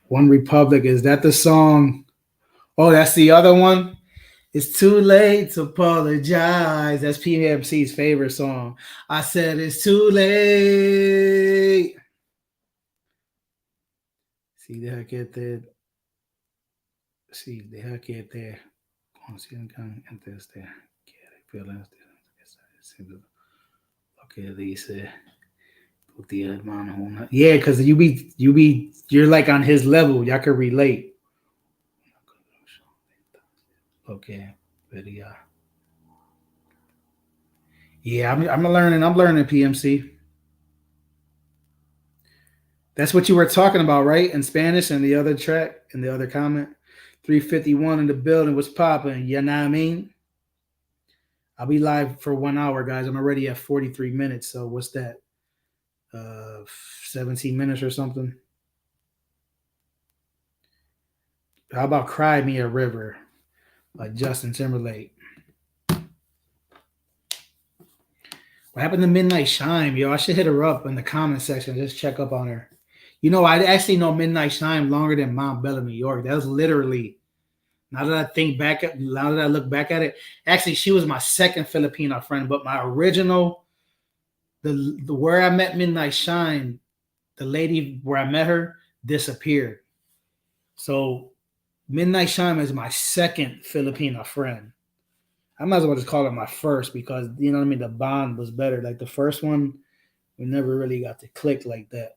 One Republic, is that the song? Oh, that's the other one? It's too late to apologize. That's PMC's favorite song. I said it's too late. Sí, deja que te. Sí, deja que te consigan antes de que lo que dice tu tía hermano. Yeah, because you're like on his level. Y'all can relate. Okay, but yeah, I'm learning PMC. That's what you were talking about, right? In Spanish and the other track and the other comment. 351 in the building was popping. You know what I mean? I'll be live for 1 hour, guys. I'm already at 43 minutes. So what's that? 17 minutes or something. How about Cry Me a River by Justin Timberlake? What happened to Midnight Shine, yo? I should hit her up in the comment section. Just check up on her. You know, I actually know Midnight Shine longer than Mount Bella, New York. That was literally, now that I look back at it, actually, she was my second Filipino friend, but my original, the where I met Midnight Shine, the lady where I met her disappeared. So Midnight Shine is my second Filipino friend. I might as well just call it my first because, you know what I mean, the bond was better. Like the first one, we never really got to click like that.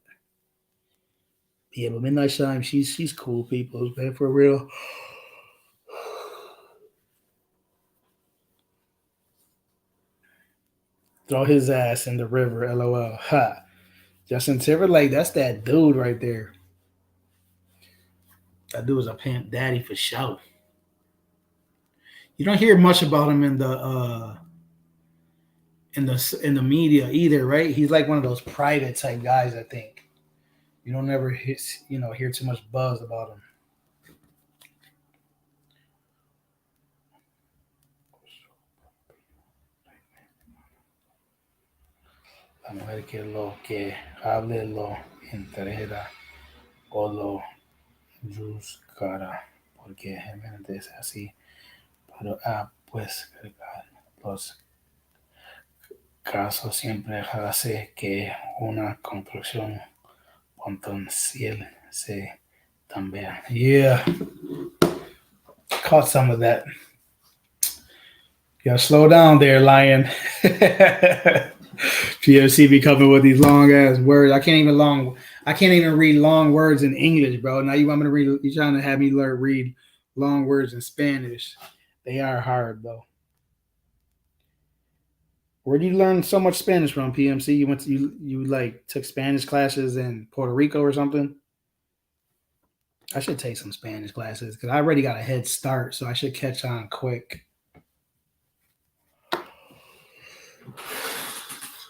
Yeah, but Midnight Shine, she's cool, people, man, for real. Throw his ass in the river, LOL. Ha. Justin Timberlake, that's that dude right there. That dude was a pimp daddy for sure. You don't hear much about him in the media either, right? He's like one of those private type guys, I think. You don't ever hear too much buzz about him. La mujer que hable lo interesa o lo juzgará, porque generalmente es así. Pero pues los casos siempre hace que una construcción potencial se también. Yeah, caught some of that. You gotta slow down there, Lion. PFC be coming with these long ass words. I can't even read long words in English, bro. Now you want me to read? You trying to have me read long words in Spanish? They are hard though. Where do you learn so much Spanish from, PMC? You like took Spanish classes in Puerto Rico or something? I should take some Spanish classes because I already got a head start, so I should catch on quick.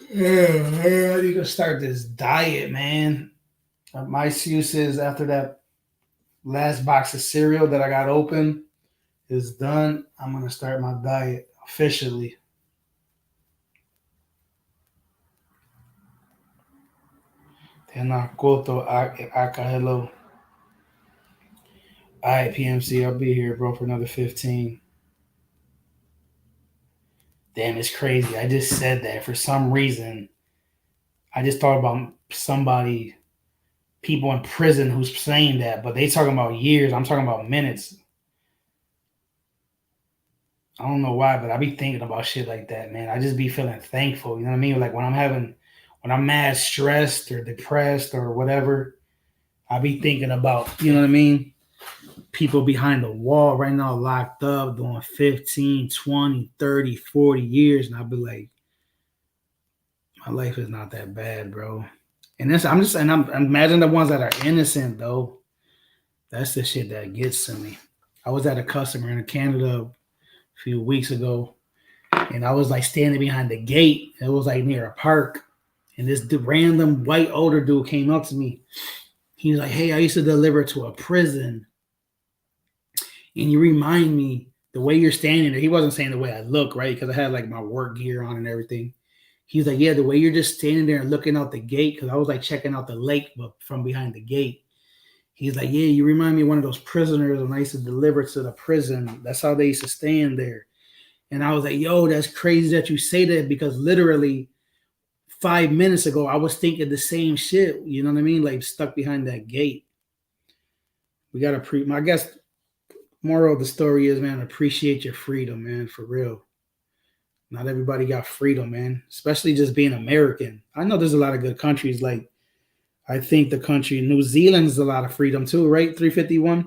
Yeah, I need to start this diet, man. My excuse is after that last box of cereal that I got open is done, I'm going to start my diet officially. Hello. All right, PMC, I'll be here, bro, for another 15. Damn, it's crazy. I just said that for some reason. I just thought about people in prison who's saying that, but they talking about years. I'm talking about minutes. I don't know why, but I be thinking about shit like that, man. I just be feeling thankful. You know what I mean? Like when I'm mad stressed or depressed or whatever, I be thinking about, you know what I mean? People behind the wall right now locked up doing 15, 20, 30, 40 years. And I'll be like, my life is not that bad, bro. And I'm imagine the ones that are innocent though. That's the shit that gets to me. I was at a customer in Canada a few weeks ago, and I was like standing behind the gate. It was like near a park, and this random white older dude came up to me. He was like, "Hey, I used to deliver to a prison, and you remind me the way you're standing there." He wasn't saying the way I look, right? Because I had like my work gear on and everything. He's like, "Yeah, the way you're just standing there and looking out the gate," because I was like checking out the lake, but from behind the gate. He's like, "Yeah, you remind me of one of those prisoners when I used to deliver to the prison. That's how they used to stand there." And I was like, "Yo, that's crazy that you say that, because literally 5 minutes ago I was thinking the same shit." You know what I mean? Like stuck behind that gate. We gotta I guess moral of the story is, man, appreciate your freedom, man, for real. Not everybody got freedom, man. Especially just being American. I know there's a lot of good countries. Like I think the country New Zealand's a lot of freedom too, right? 351.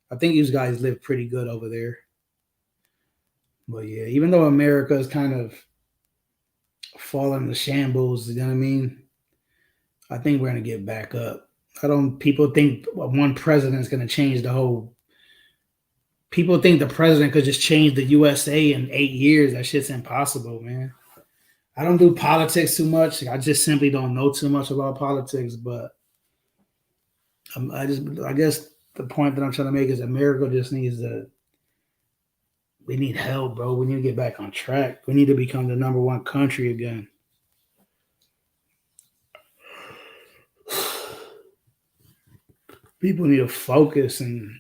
I think you guys live pretty good over there. But yeah, even though America is kind of falling to shambles, you know what I mean? I think we're gonna get back up. I don't. People think one president is gonna change the whole. People think the president could just change the USA in 8 years. That shit's impossible, man. I don't do politics too much. I just simply don't know too much about politics. But I guess the point that I'm trying to make is America just needs to. We need help, bro. We need to get back on track. We need to become the number one country again. People need to focus and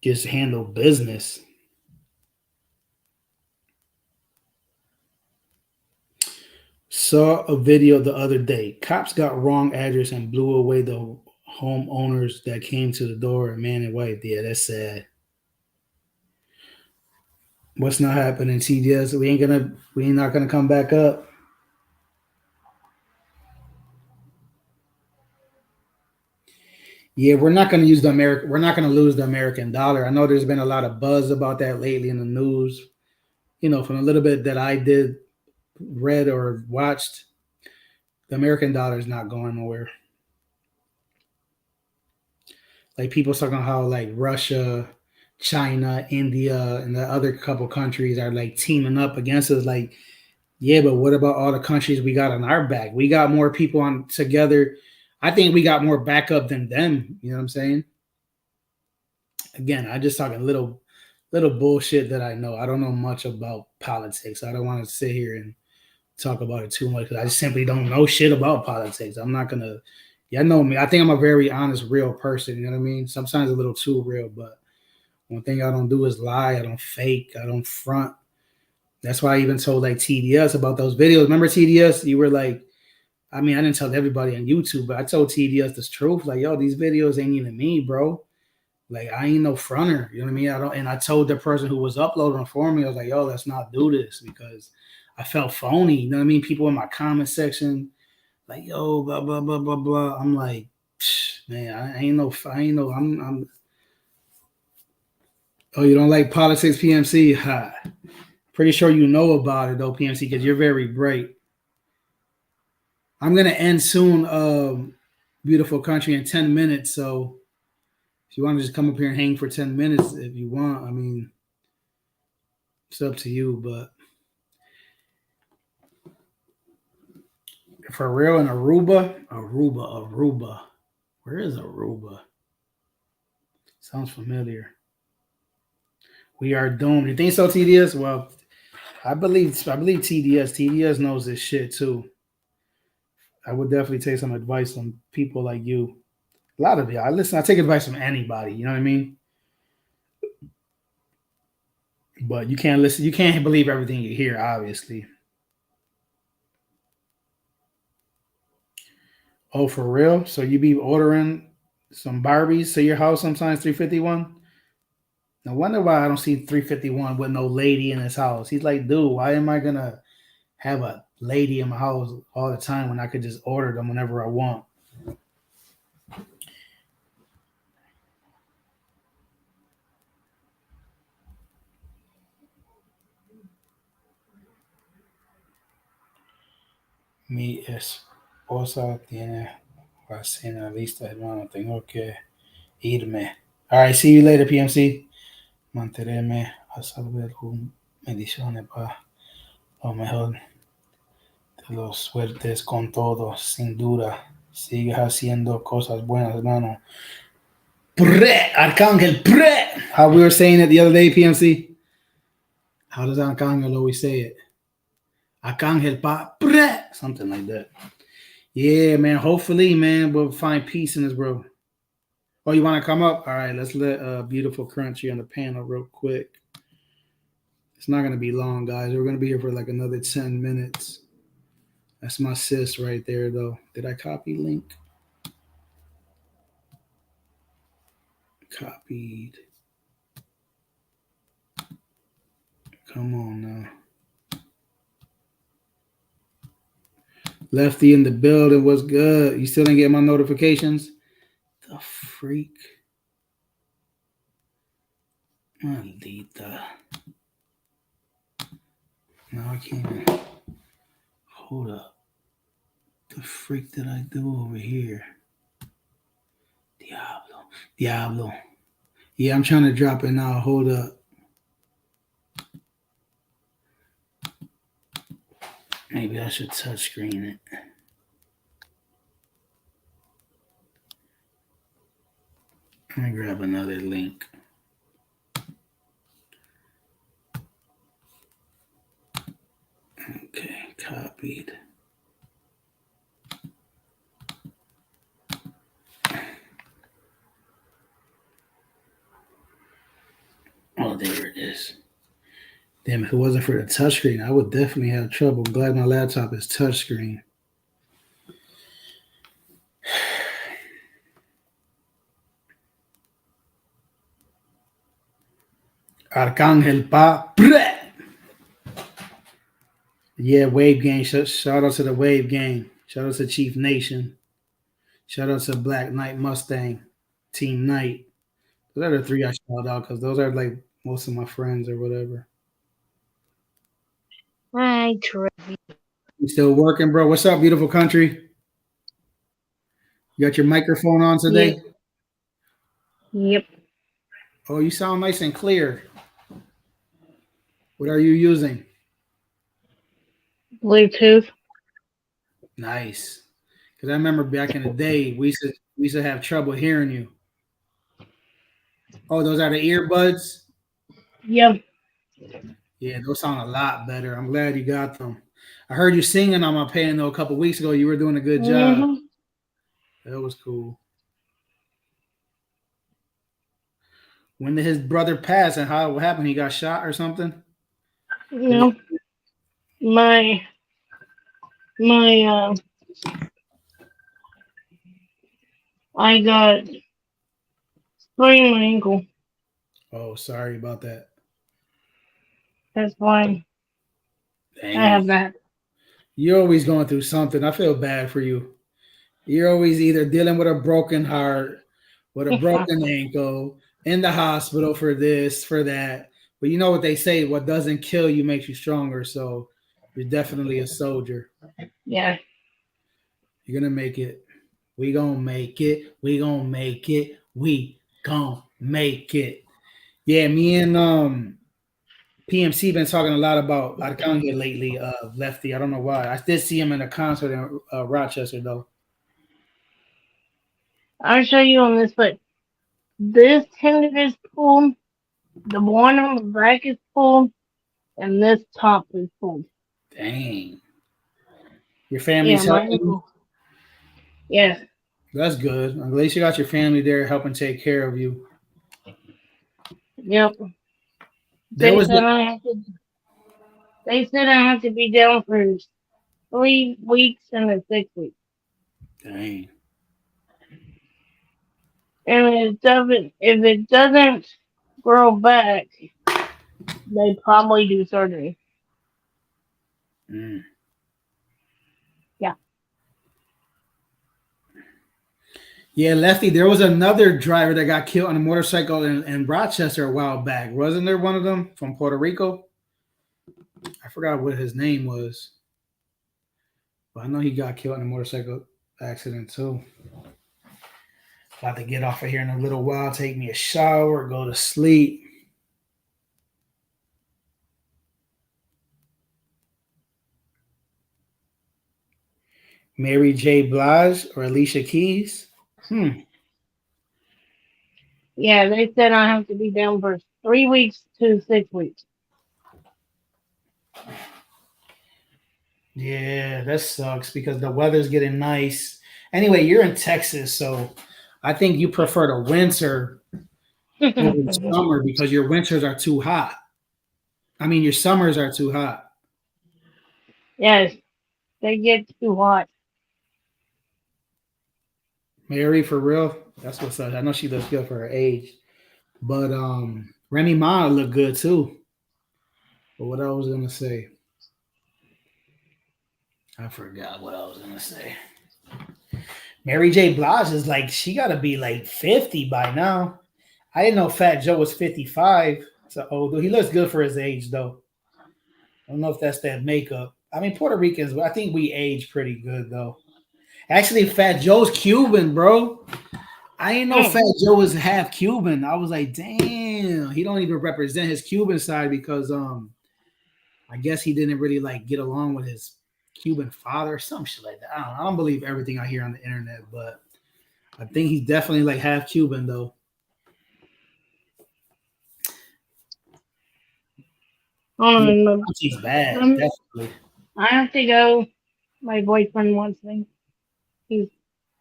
just handle business. Saw a video the other day. Cops got wrong address and blew away the homeowners that came to the door. Man and wife. Yeah, that's sad. What's not happening, TDS? We ain't not gonna come back up. Yeah, we're not gonna lose the American dollar. I know there's been a lot of buzz about that lately in the news. You know, from a little bit that I did read or watched, the American dollar is not going nowhere. Like people talking how like Russia, China, India, and the other couple countries are like teaming up against us. Like, yeah, but what about all the countries we got on our back? We got more people on together. I think we got more backup than them. You know what I'm saying? Again, I just talking little bullshit that I know. I don't know much about politics. I don't want to sit here and talk about it too much because I just simply don't know shit about politics. I'm not gonna. Yeah, know me. I think I'm a very honest, real person. You know what I mean? Sometimes a little too real, but one thing I don't do is lie. I don't fake. I don't front. That's why I even told like TDS about those videos. Remember TDS? You were like, I mean, I didn't tell everybody on YouTube, but I told TDS the truth. Like, yo, these videos ain't even me, bro. Like, I ain't no fronter. You know what I mean? I don't. And I told the person who was uploading for me, I was like, yo, let's not do this because I felt phony. You know what I mean? People in my comment section, like, yo, blah blah blah blah blah. I'm like, man, I ain't no. I'm. Oh, you don't like politics, PMC? Ha. Pretty sure you know about it though, PMC, because you're very bright. I'm gonna end soon, beautiful country, in 10 minutes. So if you want to just come up here and hang for 10 minutes, if you want, I mean, it's up to you. But for real, in Aruba. Where is Aruba? Sounds familiar. We are doomed. You think so, TDS? Well, I believe TDS. TDS knows this shit too. I would definitely take some advice from people like you. A lot of it. I take advice from anybody. You know what I mean? But you can't listen. You can't believe everything you hear. Obviously. Oh, for real? So you be ordering some Barbies to your house sometimes? 351. No wonder why I don't see 351 with no lady in his house. He's like, dude, why am I gonna have a lady in my house all the time when I could just order them whenever I want? Mi esposa tiene la cena lista, hermano. Tengo que irme. All right, see you later, PMC. mantenerme a salvo con mediciones para lo mejor de los suertes con todo, sin duda. Sigues haciendo cosas buenas, hermano. Pre, Arcángel, pre. How we were saying it the other day, PMC. How does Arcángel always say it? Arcángel pa, pre. Something like that. Yeah, man. Hopefully, man, we'll find peace in this world. Oh, you want to come up? All right, let's let Beautiful Crunchy on the panel real quick. It's not going to be long, guys. We're going to be here for like another 10 minutes. That's my sis right there, though. Did I copy link? Copied. Come on now. Lefty in the building. What's good? You still didn't get my notifications? The freak. Maldita. No, I can't. Hold up. The freak did I do over here? Diablo. Yeah, I'm trying to drop it now. Hold up. Maybe I should touchscreen it. Let me grab another link. Okay, copied. Oh, there it is. Damn, if it wasn't for the touchscreen, I would definitely have trouble. I'm glad my laptop is touchscreen. Arcángel Pa. Yeah, Wave Gang. Shout out to the Wave Gang. Shout out to Chief Nation. Shout out to Black Knight Mustang. Team Knight. Those are the three I shout out because those are like most of my friends or whatever. Hi, Trey. You still working, bro? What's up, beautiful country? You got your microphone on today? Yep. Oh, you sound nice and clear. What are you using? Bluetooth. Nice. Because I remember back in the day, we used to have trouble hearing you. Oh, those are the earbuds? Yep. Yeah, those sound a lot better. I'm glad you got them. I heard you singing on my panel a couple weeks ago. You were doing a good job. Mm-hmm. That was cool. When did his brother pass and what happened? He got shot or something? No. My I got sprained my ankle. Oh, sorry about that. That's fine. Dang. I have that. You're always going through something. I feel bad for you. You're always either dealing with a broken heart, with a broken ankle, in the hospital for this, for that. But you know what they say, what doesn't kill you makes you stronger. So you're definitely a soldier. Yeah. You're going to make it. We going to make it. We going to make it. We going to make it. Yeah, me and PMC been talking a lot about Arcángel lately, Lefty. I don't know why. I did see him in a concert in Rochester, though. I'll show you on this, but this tendon is pulled, the one on the back is pulled, and this top is pulled. Dang. Your family's helping you? Yes. That's good. At least you got your family there helping take care of you. Yep. They said I have to be down for 3 weeks and 6 weeks. Dang. And if it doesn't grow back, they probably do surgery. Mm. Yeah. Yeah, Lefty, there was another driver that got killed on a motorcycle in Rochester a while back. Wasn't there one of them from Puerto Rico? I forgot what his name was. But I know he got killed in a motorcycle accident too. About to get off of here in a little while, take me a shower, go to sleep. Mary J. Blige or Alicia Keys? Yeah, they said I have to be down for 3 weeks to 6 weeks. Yeah, that sucks because the weather's getting nice. Anyway, you're in Texas, so I think you prefer the winter over the summer because your winters are too hot. I mean, your summers are too hot. Yes, they get too hot. Mary, for real, that's what's up. I know she looks good for her age, but Remy Ma look good too. But what I was gonna say, I forgot what I was gonna say. Mary J. Blige is like she gotta be like 50 by now. I didn't know Fat Joe was 55. So old. He looks good for his age though. I don't know if that's that makeup. I mean, Puerto Ricans, I think we age pretty good though. Actually, Fat Joe's Cuban, bro. I didn't know Fat Joe was half Cuban. I was like, damn, he don't even represent his Cuban side because I guess he didn't really like get along with his Cuban father or some shit like that. I don't believe everything I hear on the internet, but I think he's definitely like half Cuban though. I don't Yeah, know. he's bad, definitely. I have to go. My boyfriend wants me. He's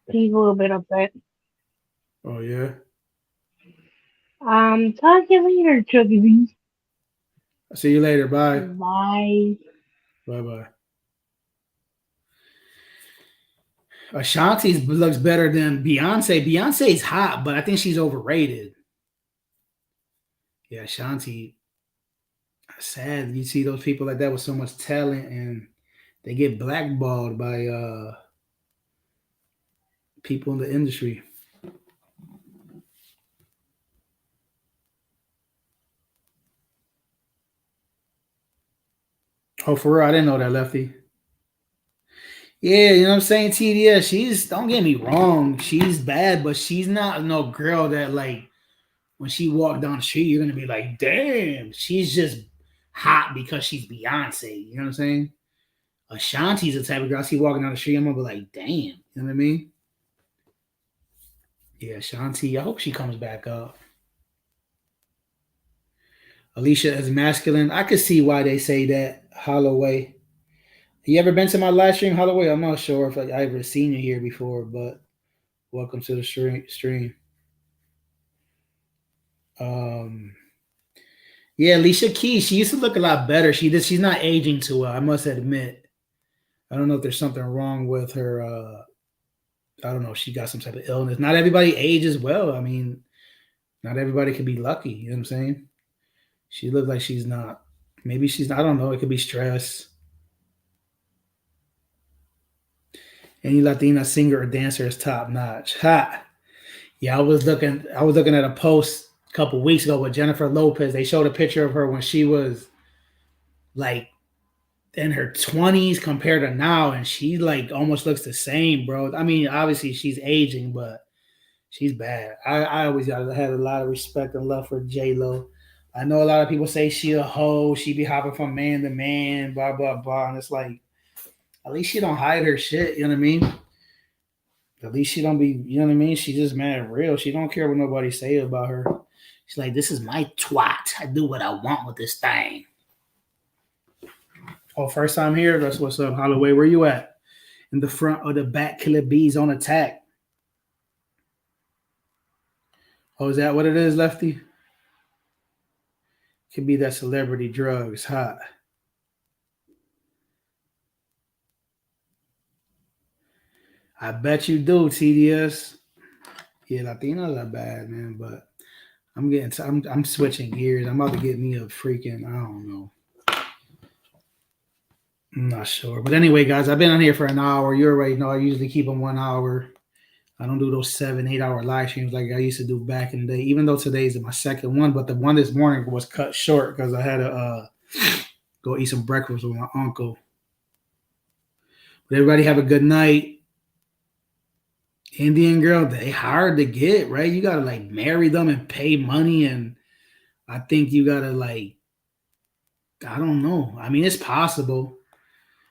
he's a little bit upset. Oh yeah. Talk to you later, Chucky. I'll see you later. Bye. Bye. Bye bye. Ashanti looks better than Beyonce. Beyonce's hot, but I think she's overrated. Yeah, Ashanti. Sad you see those people like that with so much talent and they get blackballed by people in the industry. Oh, for real, I didn't know that, Lefty. Yeah, you know what I'm saying? TDS, she's don't get me wrong, she's bad, but she's not no girl that like when she walked down the street, you're gonna be like, damn, she's just hot because she's Beyonce. You know what I'm saying? Ashanti's the type of girl I see walking down the street, I'm gonna be like, damn, you know what I mean? Yeah, Ashanti, I hope she comes back up. Alicia is masculine. I could see why they say that. Holloway. You ever been to my live stream, Holloway? I'm not sure if I ever seen you here before, but welcome to the stream. Um, yeah, Alicia Keys. She used to look a lot better. She's not aging too well. I must admit. I don't know if there's something wrong with her. I don't know. She got some type of illness. Not everybody ages well. I mean, not everybody can be lucky. You know what I'm saying? She looks like she's not. Maybe she's not. I don't know. It could be stress. Any Latina singer or dancer is top notch. Ha. Yeah, I was looking at a post a couple weeks ago with Jennifer Lopez. They showed a picture of her when she was like in her 20s compared to now, and she like almost looks the same, bro. I mean, obviously she's aging, but she's bad. I always had a lot of respect and love for J Lo. I know a lot of people say she a hoe, she be hopping from man to man, blah blah blah, and it's like at least she don't hide her shit. You know what I mean? At least she don't be, you know what I mean? She just mad real. She don't care what nobody say about her. She's like, this is my twat. I do what I want with this thing. Oh, first time here? That's what's up, Holloway. Where you at? In the front or the back, Killer Bees on attack. Oh, is that what it is, Lefty? Could be that celebrity drugs, hot. I bet you do, TDS. Yeah, Latinos are bad, man, but I'm switching gears. I'm about to get me a freaking, I don't know. I'm not sure. But anyway, guys, I've been on here for an hour. You already know I usually keep them 1 hour. I don't do those 7, 8 hour live streams like I used to do back in the day, even though today's my second one. But the one this morning was cut short because I had to go eat some breakfast with my uncle. But everybody have a good night. Indian girl, they hard to get, right? You gotta like marry them and pay money, and I think you gotta like, I don't know. I mean, it's possible.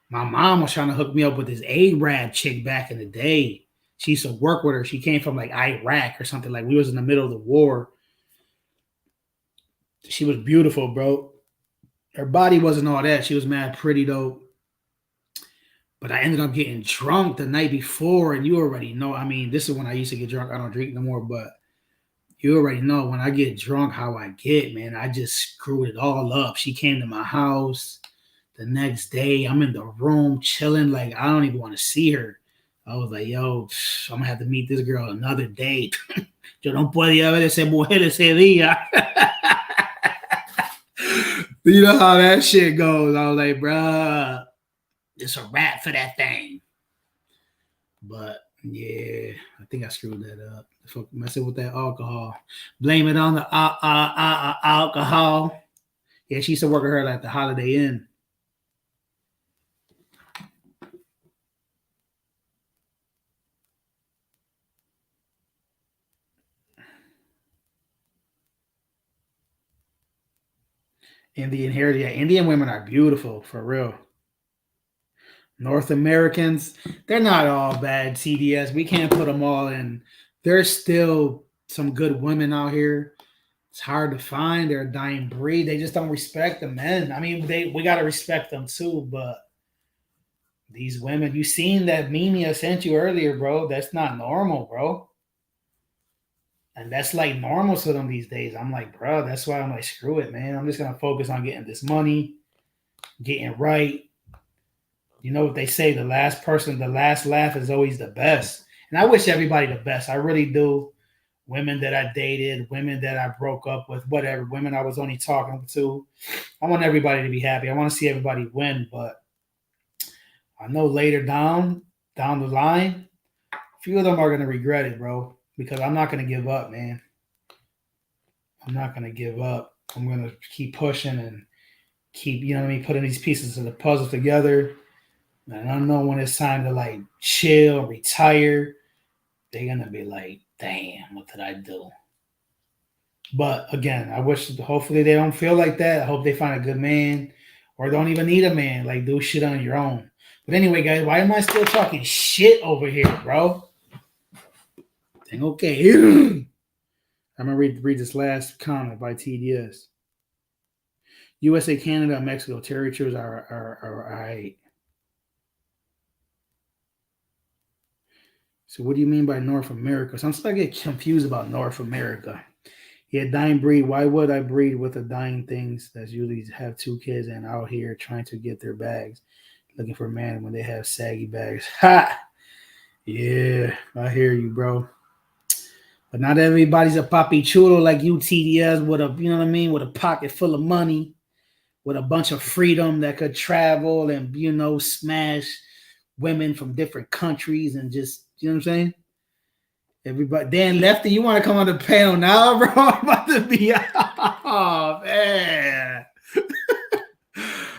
My mom was trying to hook me up with this Arab chick back in the day. She used to work with her. She came from like Iraq or something. Like we was in the middle of the war. She was beautiful, bro. Her body wasn't all that. She was mad pretty though. But I ended up getting drunk the night before, and you already know. I mean, this is when I used to get drunk. I don't drink no more, but you already know when I get drunk how I get, man. I just screwed it all up. She came to my house the next day. I'm in the room chilling, like I don't even want to see her. I was like, yo, I'm gonna have to meet this girl another day. Yo no podía ver ese mujer ese día. You know how that shit goes. I was like, bruh, it's a wrap for that thing. But yeah, I think I screwed that up. Fuck, messing with that alcohol. Blame it on the alcohol. Yeah, she used to work with her at the Holiday Inn. Indian heritage. Yeah, Indian women are beautiful for real. North Americans, they're not all bad. CDS, we can't put them all in. There's still some good women out here. It's hard to find. They're a dying breed. They just don't respect the men. I mean, we gotta respect them too, but these women, you seen that meme I sent you earlier, bro. That's not normal, bro. And that's like normal to them these days. I'm like, bro, that's why I'm like, screw it, man. I'm just gonna focus on getting this money, getting right. You know what they say, the last laugh is always the best. And I wish everybody the best. I really do. Women that I dated, women that I broke up with, whatever, women I was only talking to. I want everybody to be happy. I want to see everybody win, but I know later down the line, a few of them are going to regret it, bro, because I'm not going to give up, man. I'm not going to give up. I'm going to keep pushing and keep, you know what I mean, putting these pieces of the puzzle together. And I know when it's time to like chill, retire, they're going to be like, damn, what did I do? But again, I wish, hopefully they don't feel like that. I hope they find a good man or don't even need a man. Like, do shit on your own. But anyway, guys, why am I still talking shit over here, bro? Dang, okay. I'm going to read this last comment by TDS. USA, Canada, and Mexico territories are all right. So what do you mean by North America? So I'm starting to get confused about North America. Yeah, dying breed. Why would I breed with the dying things that usually have 2 kids and out here trying to get their bags, looking for a man when they have saggy bags? Ha! Yeah, I hear you, bro. But not everybody's a papi chulo like you, TDS, with a, you know what I mean, with a pocket full of money, with a bunch of freedom that could travel and, you know, smash women from different countries and just, you know what I'm saying? Everybody, Dan Lefty, you want to come on the panel now, bro? I'm about to be, oh man,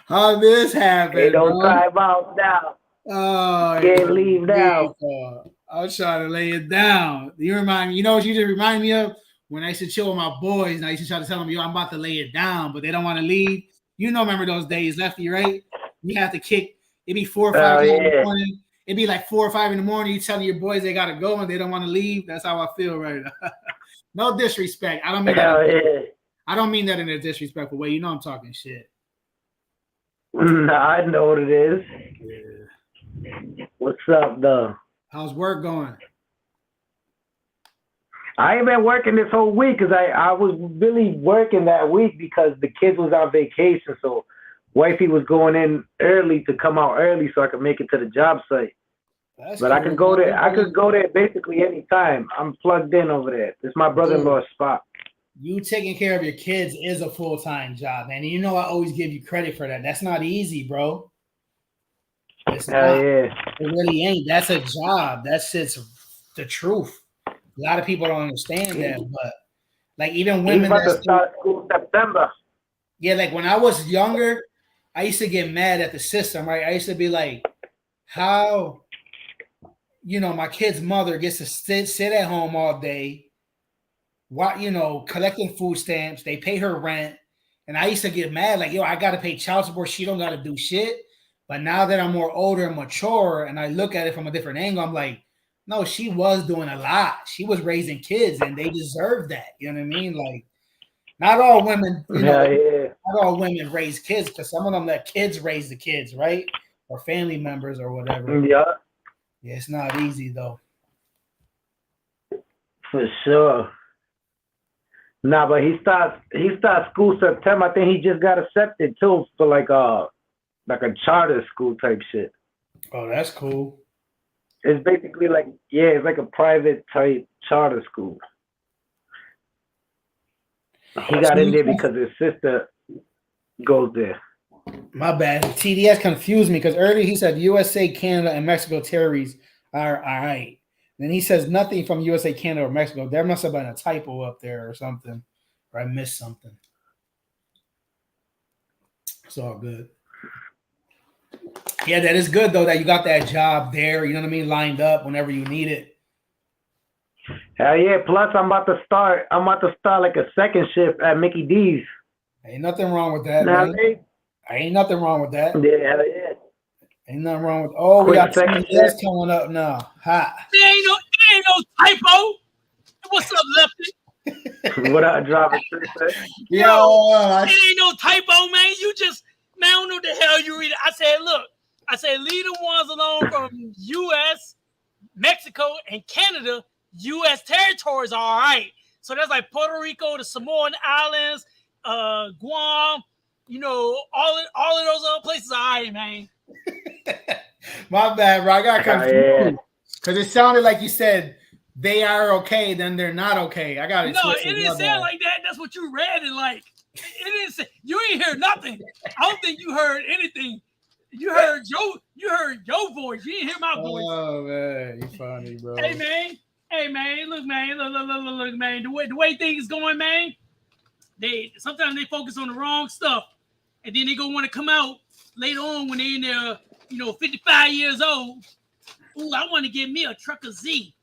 how this happened? Hey, don't time out now. Oh, can't leave now. I was trying to lay it down. You remind me, you know what you just remind me of? When I used to chill with my boys, and I used to try to tell them, yo, I'm about to lay it down, but they don't want to leave. You know, remember those days, Lefty, right? You have to kick. It'd be 4 or 5 in the morning. It'd be like 4 or 5 in the morning. You telling your boys they gotta go and they don't want to leave. That's how I feel right now. No disrespect. I don't mean that. I don't mean that in a disrespectful way. You know I'm talking shit. Nah, I know what it is. Yeah. What's up, though? How's work going? I ain't been working this whole week because I was really working that week because the kids was on vacation. So wifey was going in early to come out early so I could make it to the job site. But cool. I could go there. I could go there basically anytime. I'm plugged in over there. It's my brother-in-law's spot. You taking care of your kids is a full-time job, man. And you know I always give you credit for that. That's not easy, bro. It's not. Yeah. It really ain't. That's a job. That's just the truth. A lot of people don't understand that, but like even women He's about to start school September. Yeah, like when I was younger, I used to get mad at the system, right? I used to be like, how, you know, my kid's mother gets to sit at home all day, you know, collecting food stamps. They pay her rent. And I used to get mad, like, yo, I got to pay child support. She don't got to do shit. But now that I'm more older and mature, and I look at it from a different angle, I'm like, no, she was doing a lot. She was raising kids, and they deserve that. You know what I mean? Like, not all women, not all women raise kids, because some of them let kids raise the kids, right? Or family members or whatever. Yeah. Yeah, it's not easy though. For sure. Nah, but he starts school September. I think he just got accepted too for like a charter school type shit. Oh, that's cool. It's basically like it's like a private type charter school. He got in there because his sister goes there. My bad. TDS confused me because earlier he said USA, Canada, and Mexico territories are all right. Then he says nothing from USA, Canada, or Mexico. There must have been a typo up there or something, or I missed something. It's all good. Yeah, that is good though that you got that job there. You know what I mean, lined up whenever you need it. Hell yeah! Plus, I'm about to start like a second shift at Mickey D's. Ain't nothing wrong with that, Nah, man. Ain't nothing wrong with that. Yeah, hell yeah. Ain't nothing wrong with. Oh, we got second shift coming up now. Ha! There ain't no typo. What's up, Lefty? What up, driver? Yo, it ain't no typo, man. You just, man, I don't know what the hell you read. I said, leave the ones alone from U.S., Mexico, and Canada. U.S. territories are all right. So that's like Puerto Rico, the Samoan Islands, Guam. You know, all of those other places are all right, man. My bad, bro. I got confused because it sounded like you said they are okay, then they're not okay. I got it. No, it didn't sound like that. That's what you read, and like it didn't say. You ain't hear nothing. I don't think you heard anything. You heard your voice. You didn't hear my voice. Oh man, you funny, bro. Hey man, look, man. The way things going, man. Sometimes they focus on the wrong stuff, and then they gonna want to come out later on when they in their 55 years old. Ooh, I want to get me a trucker Z.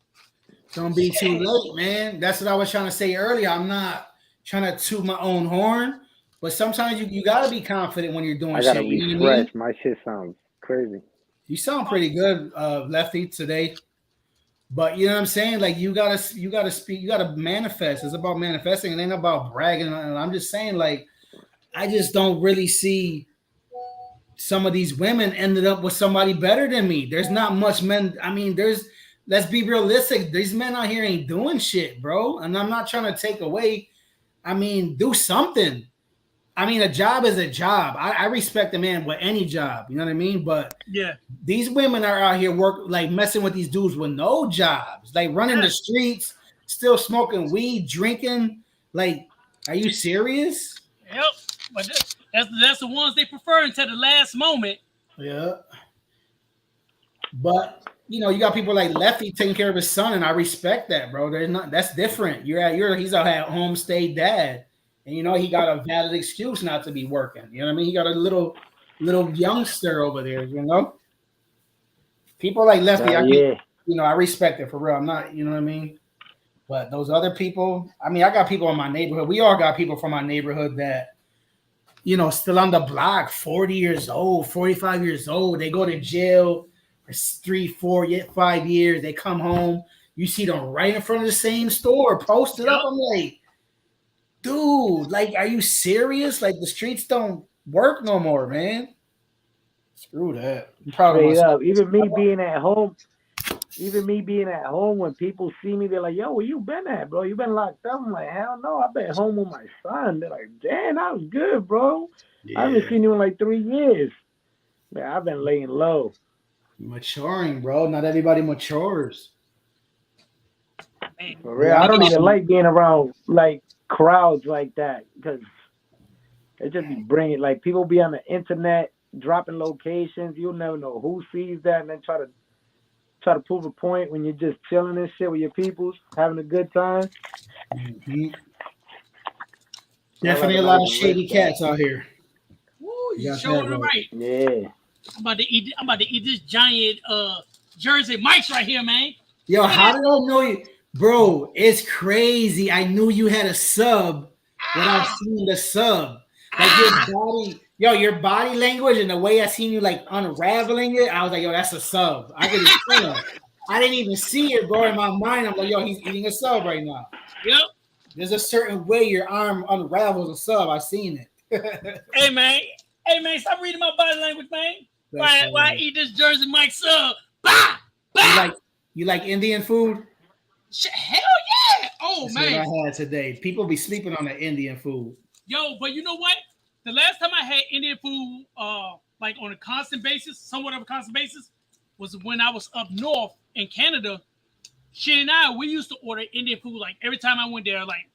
Don't be too late, man. That's what I was trying to say earlier. I'm not trying to toot my own horn, but sometimes you gotta be confident when you're doing shit. I gotta refresh. My shit sounds crazy. You sound pretty good, Lefty, today. But you know what I'm saying? Like you gotta speak, you gotta manifest. It's about manifesting. It ain't about bragging. And I'm just saying, like, I just don't really see some of these women ended up with somebody better than me. There's not much men. I mean, let's be realistic. These men out here ain't doing shit, bro. And I'm not trying to take away. I mean, do something. I mean, a job is a job. I respect a man with any job. You know what I mean? But yeah, these women are out here like messing with these dudes with no jobs, like running the streets, still smoking weed, drinking. Like, are you serious? Yep. But that's the ones they prefer until the last moment. Yeah. But you got people like Lefty taking care of his son, and I respect that, bro. That's different. He's a home stay dad. And he got a valid excuse not to be working. You know what I mean? He got a little youngster over there, People like Lefty, I respect it for real. I'm not, you know what I mean? But those other people, I mean, I got people in my neighborhood. We all got people from my neighborhood that, still on the block, 40 years old, 45 years old. They go to jail for 3, 4, 5 years. They come home. You see them right in front of the same store, posted up. I'm like, dude, like, are you serious? Like, the streets don't work no more, man. Screw that. Even me being at home, when people see me, they're like, yo, where you been at, bro? You been locked up? I'm like, hell no, I've been home with my son. They're like, damn, that was good, bro. Yeah. I haven't seen you in like 3 years. Man, I've been laying low. Maturing, bro. Not everybody matures. For real, I don't even like being around like crowds like that because it just be bringing, like, people be on the internet dropping locations. You'll never know who sees that and then try to prove a point when you're just chilling and shit with your peoples, having a good time. Mm-hmm. Definitely a lot of shady cats out here. Woo, you showing it right. Yeah. I'm about to eat this giant Jersey Mike's right here, man. Yo, how did I know you? Bro, it's crazy. I knew you had a sub without seeing the sub. Like Yo, your body language and the way I seen you like unraveling it, I was like, yo, that's a sub. I could just tell. I didn't even see it, bro. In my mind, I'm like, yo, he's eating a sub right now. Yep. There's a certain way your arm unravels a sub. I've seen it. Hey man, stop reading my body language, man. Why I eat this Jersey Mike sub? Bah! Bah! You like Indian food? Hell yeah! Oh That's man, what I had today. People be sleeping on the Indian food. yo, but you know what? The last time I had Indian food, like on a constant basis, somewhat of a constant basis, was when I was up north in Canada. She and I, we used to order Indian food like every time I went there, like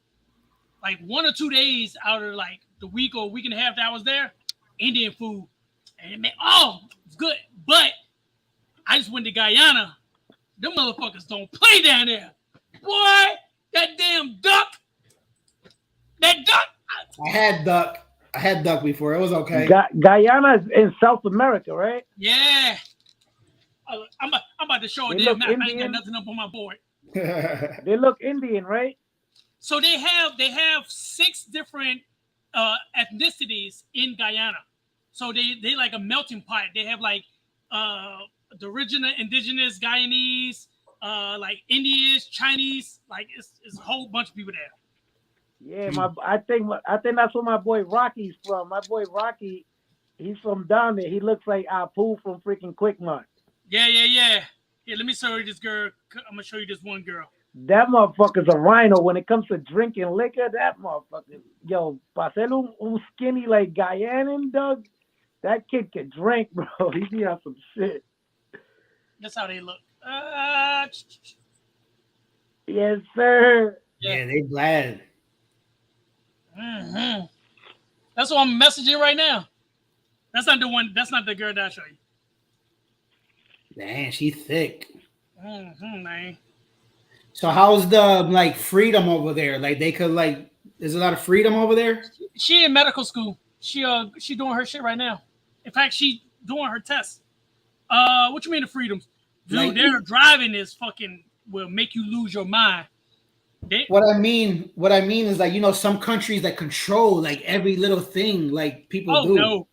1 or 2 days out of like the week or week and a half that I was there, Indian food. And man, it's good. But I just went to Guyana. Them motherfuckers don't play down there. Boy, that damn duck. That duck. I had duck before. It was okay. Guyana is in South America, right? Yeah. I'm about to show a They damn look map. I ain't got Indian. nothing up on my board. They look Indian, right? So they have 6 different ethnicities in Guyana. So they like a melting pot. They have like the original indigenous Guyanese, like Indians, Chinese, like it's a whole bunch of people there. Yeah, I think that's where my boy Rocky's from. My boy Rocky, he's from down there. He looks like Apu from freaking Quick Mart. Yeah. Here, let me show you this girl. I'm gonna show you this one girl. That motherfucker's a rhino. When it comes to drinking liquor, that motherfucker, yo, pa ser un skinny like Guyanan, Doug, that kid can drink, bro. He be on some shit. That's how they look. Yes, sir. Yeah, they glad. Mm-hmm. That's what I'm messaging right now. That's not the one. That's not the girl that I show you. Damn, she thick. Mm-hmm, man. So how's the like freedom over there? Like they could like, there's a lot of freedom over there. She in medical school. She doing her shit right now. In fact, she doing her test. What you mean the freedoms? Dude, Like, their driving is fucking will make you lose your mind. What I mean is like, you know, some countries that control like every little thing like people do. No.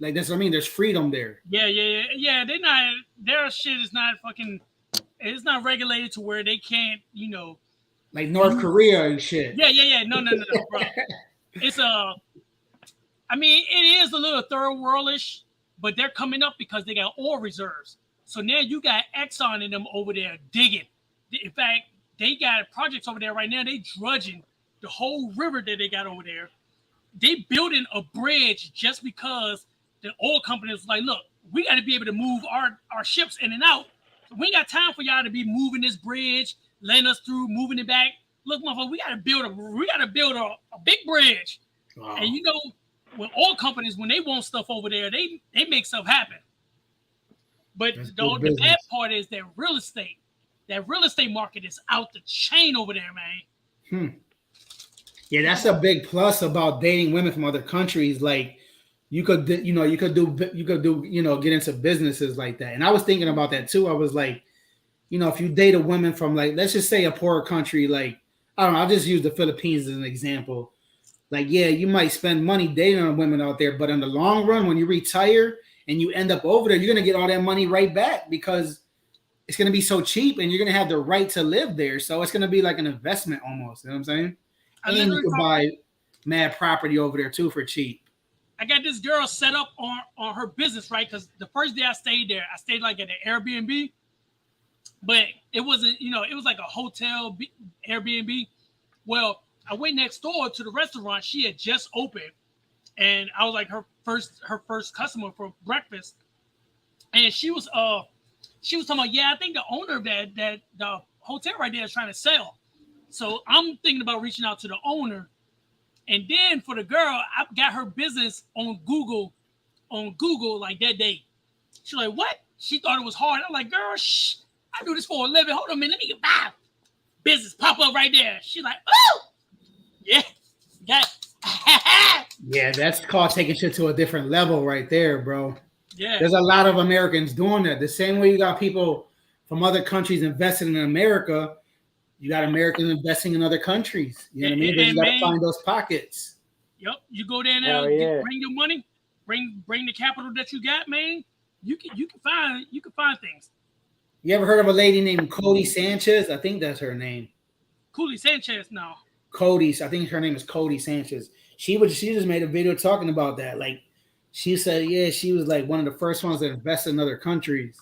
Like that's what I mean. There's freedom there. Yeah. They're not. Their shit is not fucking. It's not regulated to where they can't, you know. Like North Korea and shit. Yeah. No, bro. It's I mean, it is a little third worldish, but they're coming up because they got oil reserves. So now you got Exxon in them over there digging. In fact, they got projects over there right now. They drudging the whole river that they got over there. They building a bridge just because the oil companies like, look, we got to be able to move our ships in and out. So we ain't got time for y'all to be moving this bridge, letting us through, moving it back. Look, motherfucker, we got to build a big bridge. Wow. And you know, when oil companies, when they want stuff over there, they make stuff happen. But the bad part is that real estate. That real estate market is out the chain over there, man. Yeah, that's a big plus about dating women from other countries. Like you could get into businesses like that. And I was thinking about that too. I was like, you know, if you date a woman from like, let's just say a poor country, like, I don't know, I'll just use the Philippines as an example. Like, yeah, you might spend money dating on women out there, but in the long run, when you retire and you end up over there, you're going to get all that money right back because it's going to be so cheap and you're going to have the right to live there. So it's going to be like an investment almost. You know what I'm saying? And you can buy mad property over there too for cheap. I got this girl set up on her business, right? Because the first day I stayed there, I stayed like at an Airbnb, but it wasn't, you know, it was like a hotel Airbnb. Well, I went next door to the restaurant. She had just opened, and I was like her first customer for breakfast. And she was talking about, yeah, I think the owner of that the hotel right there is trying to sell. So I'm thinking about reaching out to the owner. And then for the girl, I got her business on Google like that day. She's like, what? She thought it was hard. I'm like, girl, shh, I do this for a living. Hold on a minute, let me get by. Business pop up right there. She's like, oh, yeah. Yeah, that's called taking shit to a different level right there, bro. Yeah. There's a lot of Americans doing that. The same way you got people from other countries investing in America, you got Americans investing in other countries. You know what I mean? But you got to find those pockets. Yep. You go there now, bring your money. bring the capital that you got, man. You can find things. You ever heard of a lady named Cody Sanchez? I think that's her name. Cooley Sanchez, no. Cody's. I think her name is Cody Sanchez. She just made a video talking about that. Like she said, yeah, she was like one of the first ones that invested in other countries.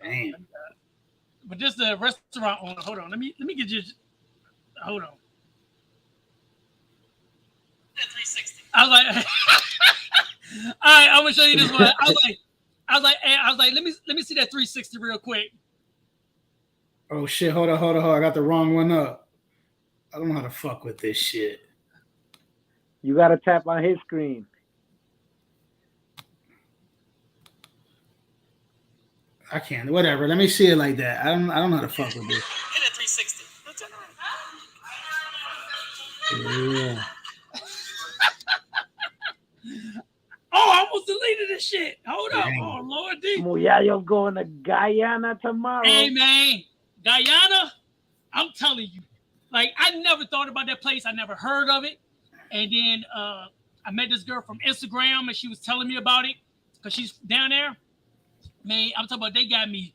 Damn. But this the restaurant owner. Hold on. Let me get you. Hold on. 360. I was like, all right, I'm gonna show you this one. I was like, let me see that 360 real quick. Oh shit! Hold on. I got the wrong one up. I don't know how to fuck with this shit. You gotta tap on his screen. I can't. Whatever. Let me see it like that. I don't know how to fuck with this. Hit that 360. Yeah. Oh, I almost deleted this shit. Hold up. Oh, Lord D. Muyayo's going to Guyana tomorrow. Hey, man. Guyana, I'm telling you. Like, I never thought about that place. I never heard of it. And then I met this girl from Instagram, and she was telling me about it because she's down there. Man, I'm talking about they got me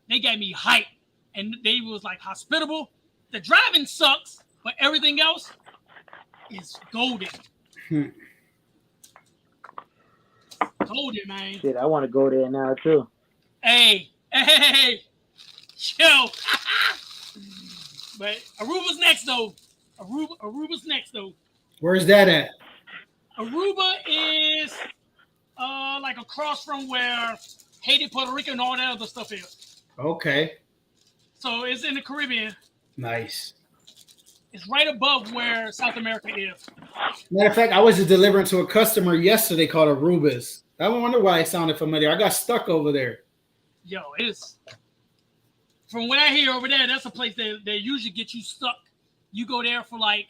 hyped. And they was, like, hospitable. The driving sucks, but everything else is golden. Golden, man. Shit, I want to go there now, too. Hey. Yo. But Aruba's next, though. Aruba's next, though. Where's that at? Aruba is like across from where Haiti, Puerto Rico, and all that other stuff is. Okay. So it's in the Caribbean. Nice. It's right above where South America is. Matter of fact, I was just delivering to a customer yesterday called Aruba's. I wonder why it sounded familiar. I got stuck over there. Yo, it's from what I hear over there, that's a place that they usually get you stuck. You go there for like,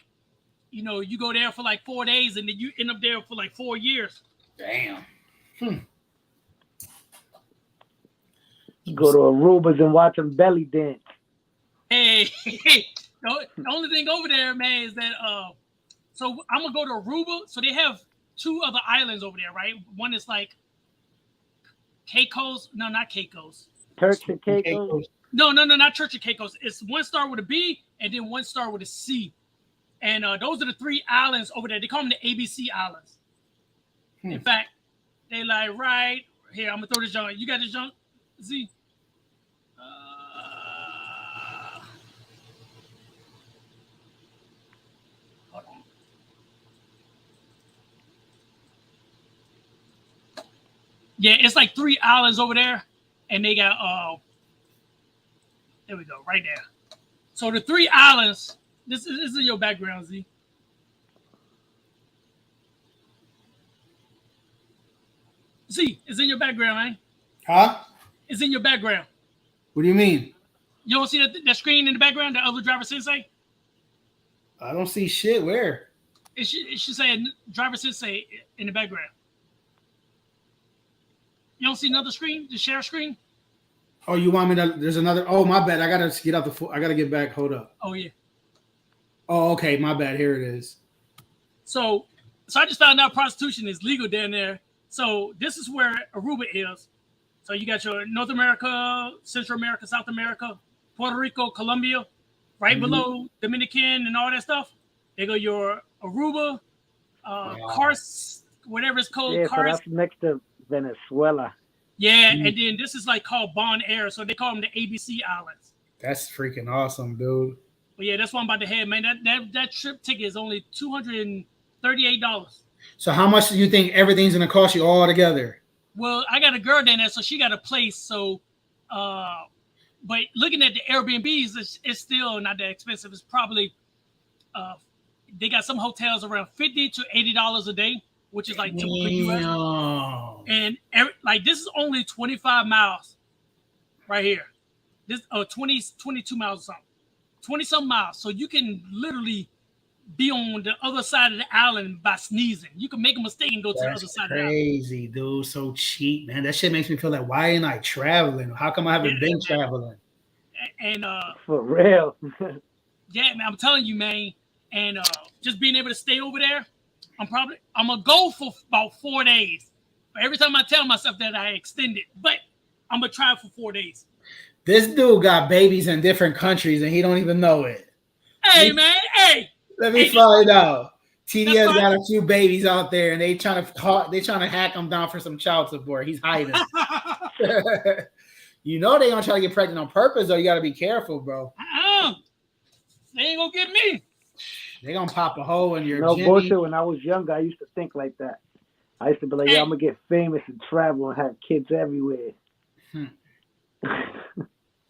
you go there for like 4 days and then you end up there for like 4 years. Damn. Go to Aruba's and watch them belly dance. Hey, the only thing over there, man, is that so I'm gonna go to Aruba. So they have 2 other islands over there, right? One is like Caicos. No, not Caicos. Turks and Caicos. No, not Church of Caicos. It's one start with a B and then one start with a C. And those are the 3 islands over there. They call them the ABC Islands. In fact, they like right here. I'm gonna throw this junk. You got this junk? Z. Hold on. Yeah, it's like 3 islands over there, and they got there we go, right there. So the 3 islands. This is your background, Z. Z, it's in your background, man. Huh? It's in your background. What do you mean? You don't see that screen in the background, the other driver sensei? I don't see shit. Where? It should say driver sensei in the background. You don't see another screen, the share screen? Oh, you want me to? There's another. Oh, my bad. I gotta get out I gotta get back. Hold up. Oh yeah. Oh, okay. My bad. Here it is. So I just found out prostitution is legal down there. So this is where Aruba is. So you got your North America, Central America, South America, Puerto Rico, Colombia, right below Dominican and all that stuff. They go your Aruba, Cars, whatever it's called. Yeah, Cars. so that's next to Venezuela. Yeah, and then this is like called Bon Air, so they call them the ABC Islands. That's freaking awesome, dude. But yeah, that's what I'm about to have, man. That trip ticket is only $238. So how much do you think everything's gonna cost you all together? Well, I got a girl down there, so she got a place. So, but looking at the Airbnbs, it's still not that expensive. It's probably they got some hotels around $50 to $80 a day, which is like typical US. And this is only 25 miles right here. This 22 miles or something. 20-some miles. So you can literally be on the other side of the island by sneezing. You can make a mistake and go to the other side of the island. Crazy, dude. So cheap, man. That shit makes me feel like, why ain't I traveling? How come I haven't been traveling? And for real. yeah, man, I'm telling you, man. And just being able to stay over there, I'm gonna go for about 4 days. But every time I tell myself that, I extend it. But I'm gonna try it for 4 days. This dude got babies in different countries and he don't even know it. Hey, man. Hey. Let me Hey, find out. TDS fine. got a few babies out there and they trying to hack him down for some child support. He's hiding. You know they gonna try to get pregnant on purpose, though. You gotta be careful, bro. They ain't gonna get me. They gonna pop a hole in your No Jimmy. bullshit. When I was younger, I used to think like that. I used to be like, yeah, I'm gonna get famous and travel and have kids everywhere.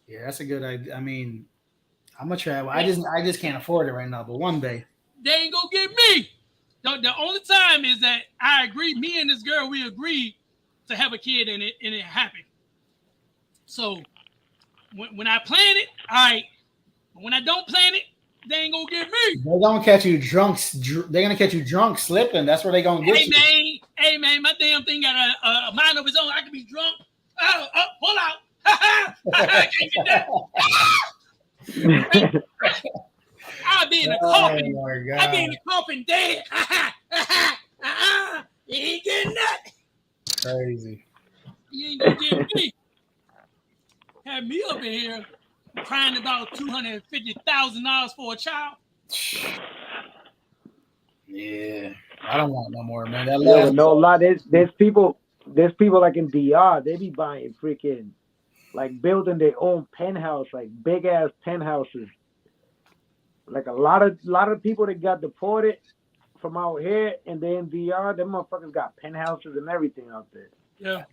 Yeah, that's a good idea. I mean, I'm gonna travel. I just can't afford it right now, but one day. They ain't gonna get me. The only time is that I agree. Me and this girl, we agreed to have a kid and it happened. So when I plan it, all right. But when I don't plan it, they ain't gonna get me. They're gonna catch you drunk. They're gonna catch you drunk slipping. That's where they gonna get you. Hey man, my damn thing got a mind of its own. I can be drunk. Pull out. I can't get that. I'll be in a coffin. I'll be in a coffin dead. You ain't getting that. Crazy. You ain't gonna get me. Have me up in here crying about $250,000 for a child. Yeah, I don't want no more, man. That Yeah, no lie. There's people like in DR. They be buying freaking, like building their own penthouse, like big ass penthouses. Like a lot of people that got deported from out here and they in DR, them motherfuckers got penthouses and everything out there. Yeah.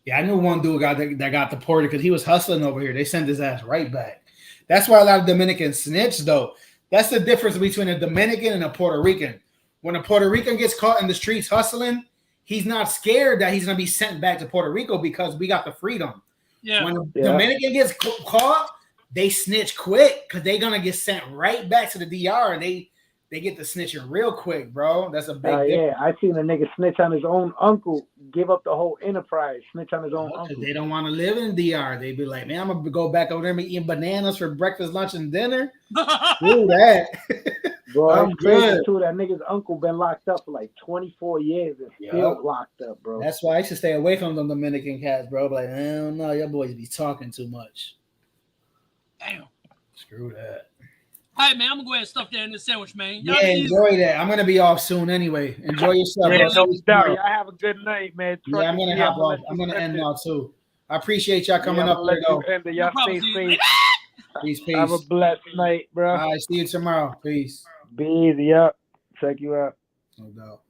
Yeah, I knew one dude that got deported because he was hustling over here. They sent his ass right back. That's why a lot of Dominicans snitch, though. That's the difference between a Dominican and a Puerto Rican. When a Puerto Rican gets caught in the streets hustling, he's not scared that he's going to be sent back to Puerto Rico because we got the freedom. Yeah. When a Dominican gets caught, they snitch quick because they're going to get sent right back to the DR and they get the snitching real quick, bro. That's a big difference. Yeah, I seen a nigga snitch on his own uncle, give up the whole enterprise, snitch on his own uncle. They don't want to live in DR. They be like, man, I'm going to go back over there and be eating bananas for breakfast, lunch, and dinner. Do that. Bro, I'm good. Too. That nigga's uncle been locked up for like 24 years and still locked up, bro. That's why I should stay away from them Dominican cats, bro. Like, I don't know, your boys be talking too much. Damn. Screw that. All right, man, I'm going to go ahead and stuff that in this sandwich, man. Y'all enjoy that. I'm going to be off soon anyway. Enjoy yourself. Yeah, no doubt. Y'all have a good night, man. Yeah, I'm going to hop off. I'm going to end now, too. I appreciate y'all coming up there, though. Y'all stay safe. Peace. Have a blessed night, bro. All right, see you tomorrow. Peace. Be easy, up. Check you out. No doubt.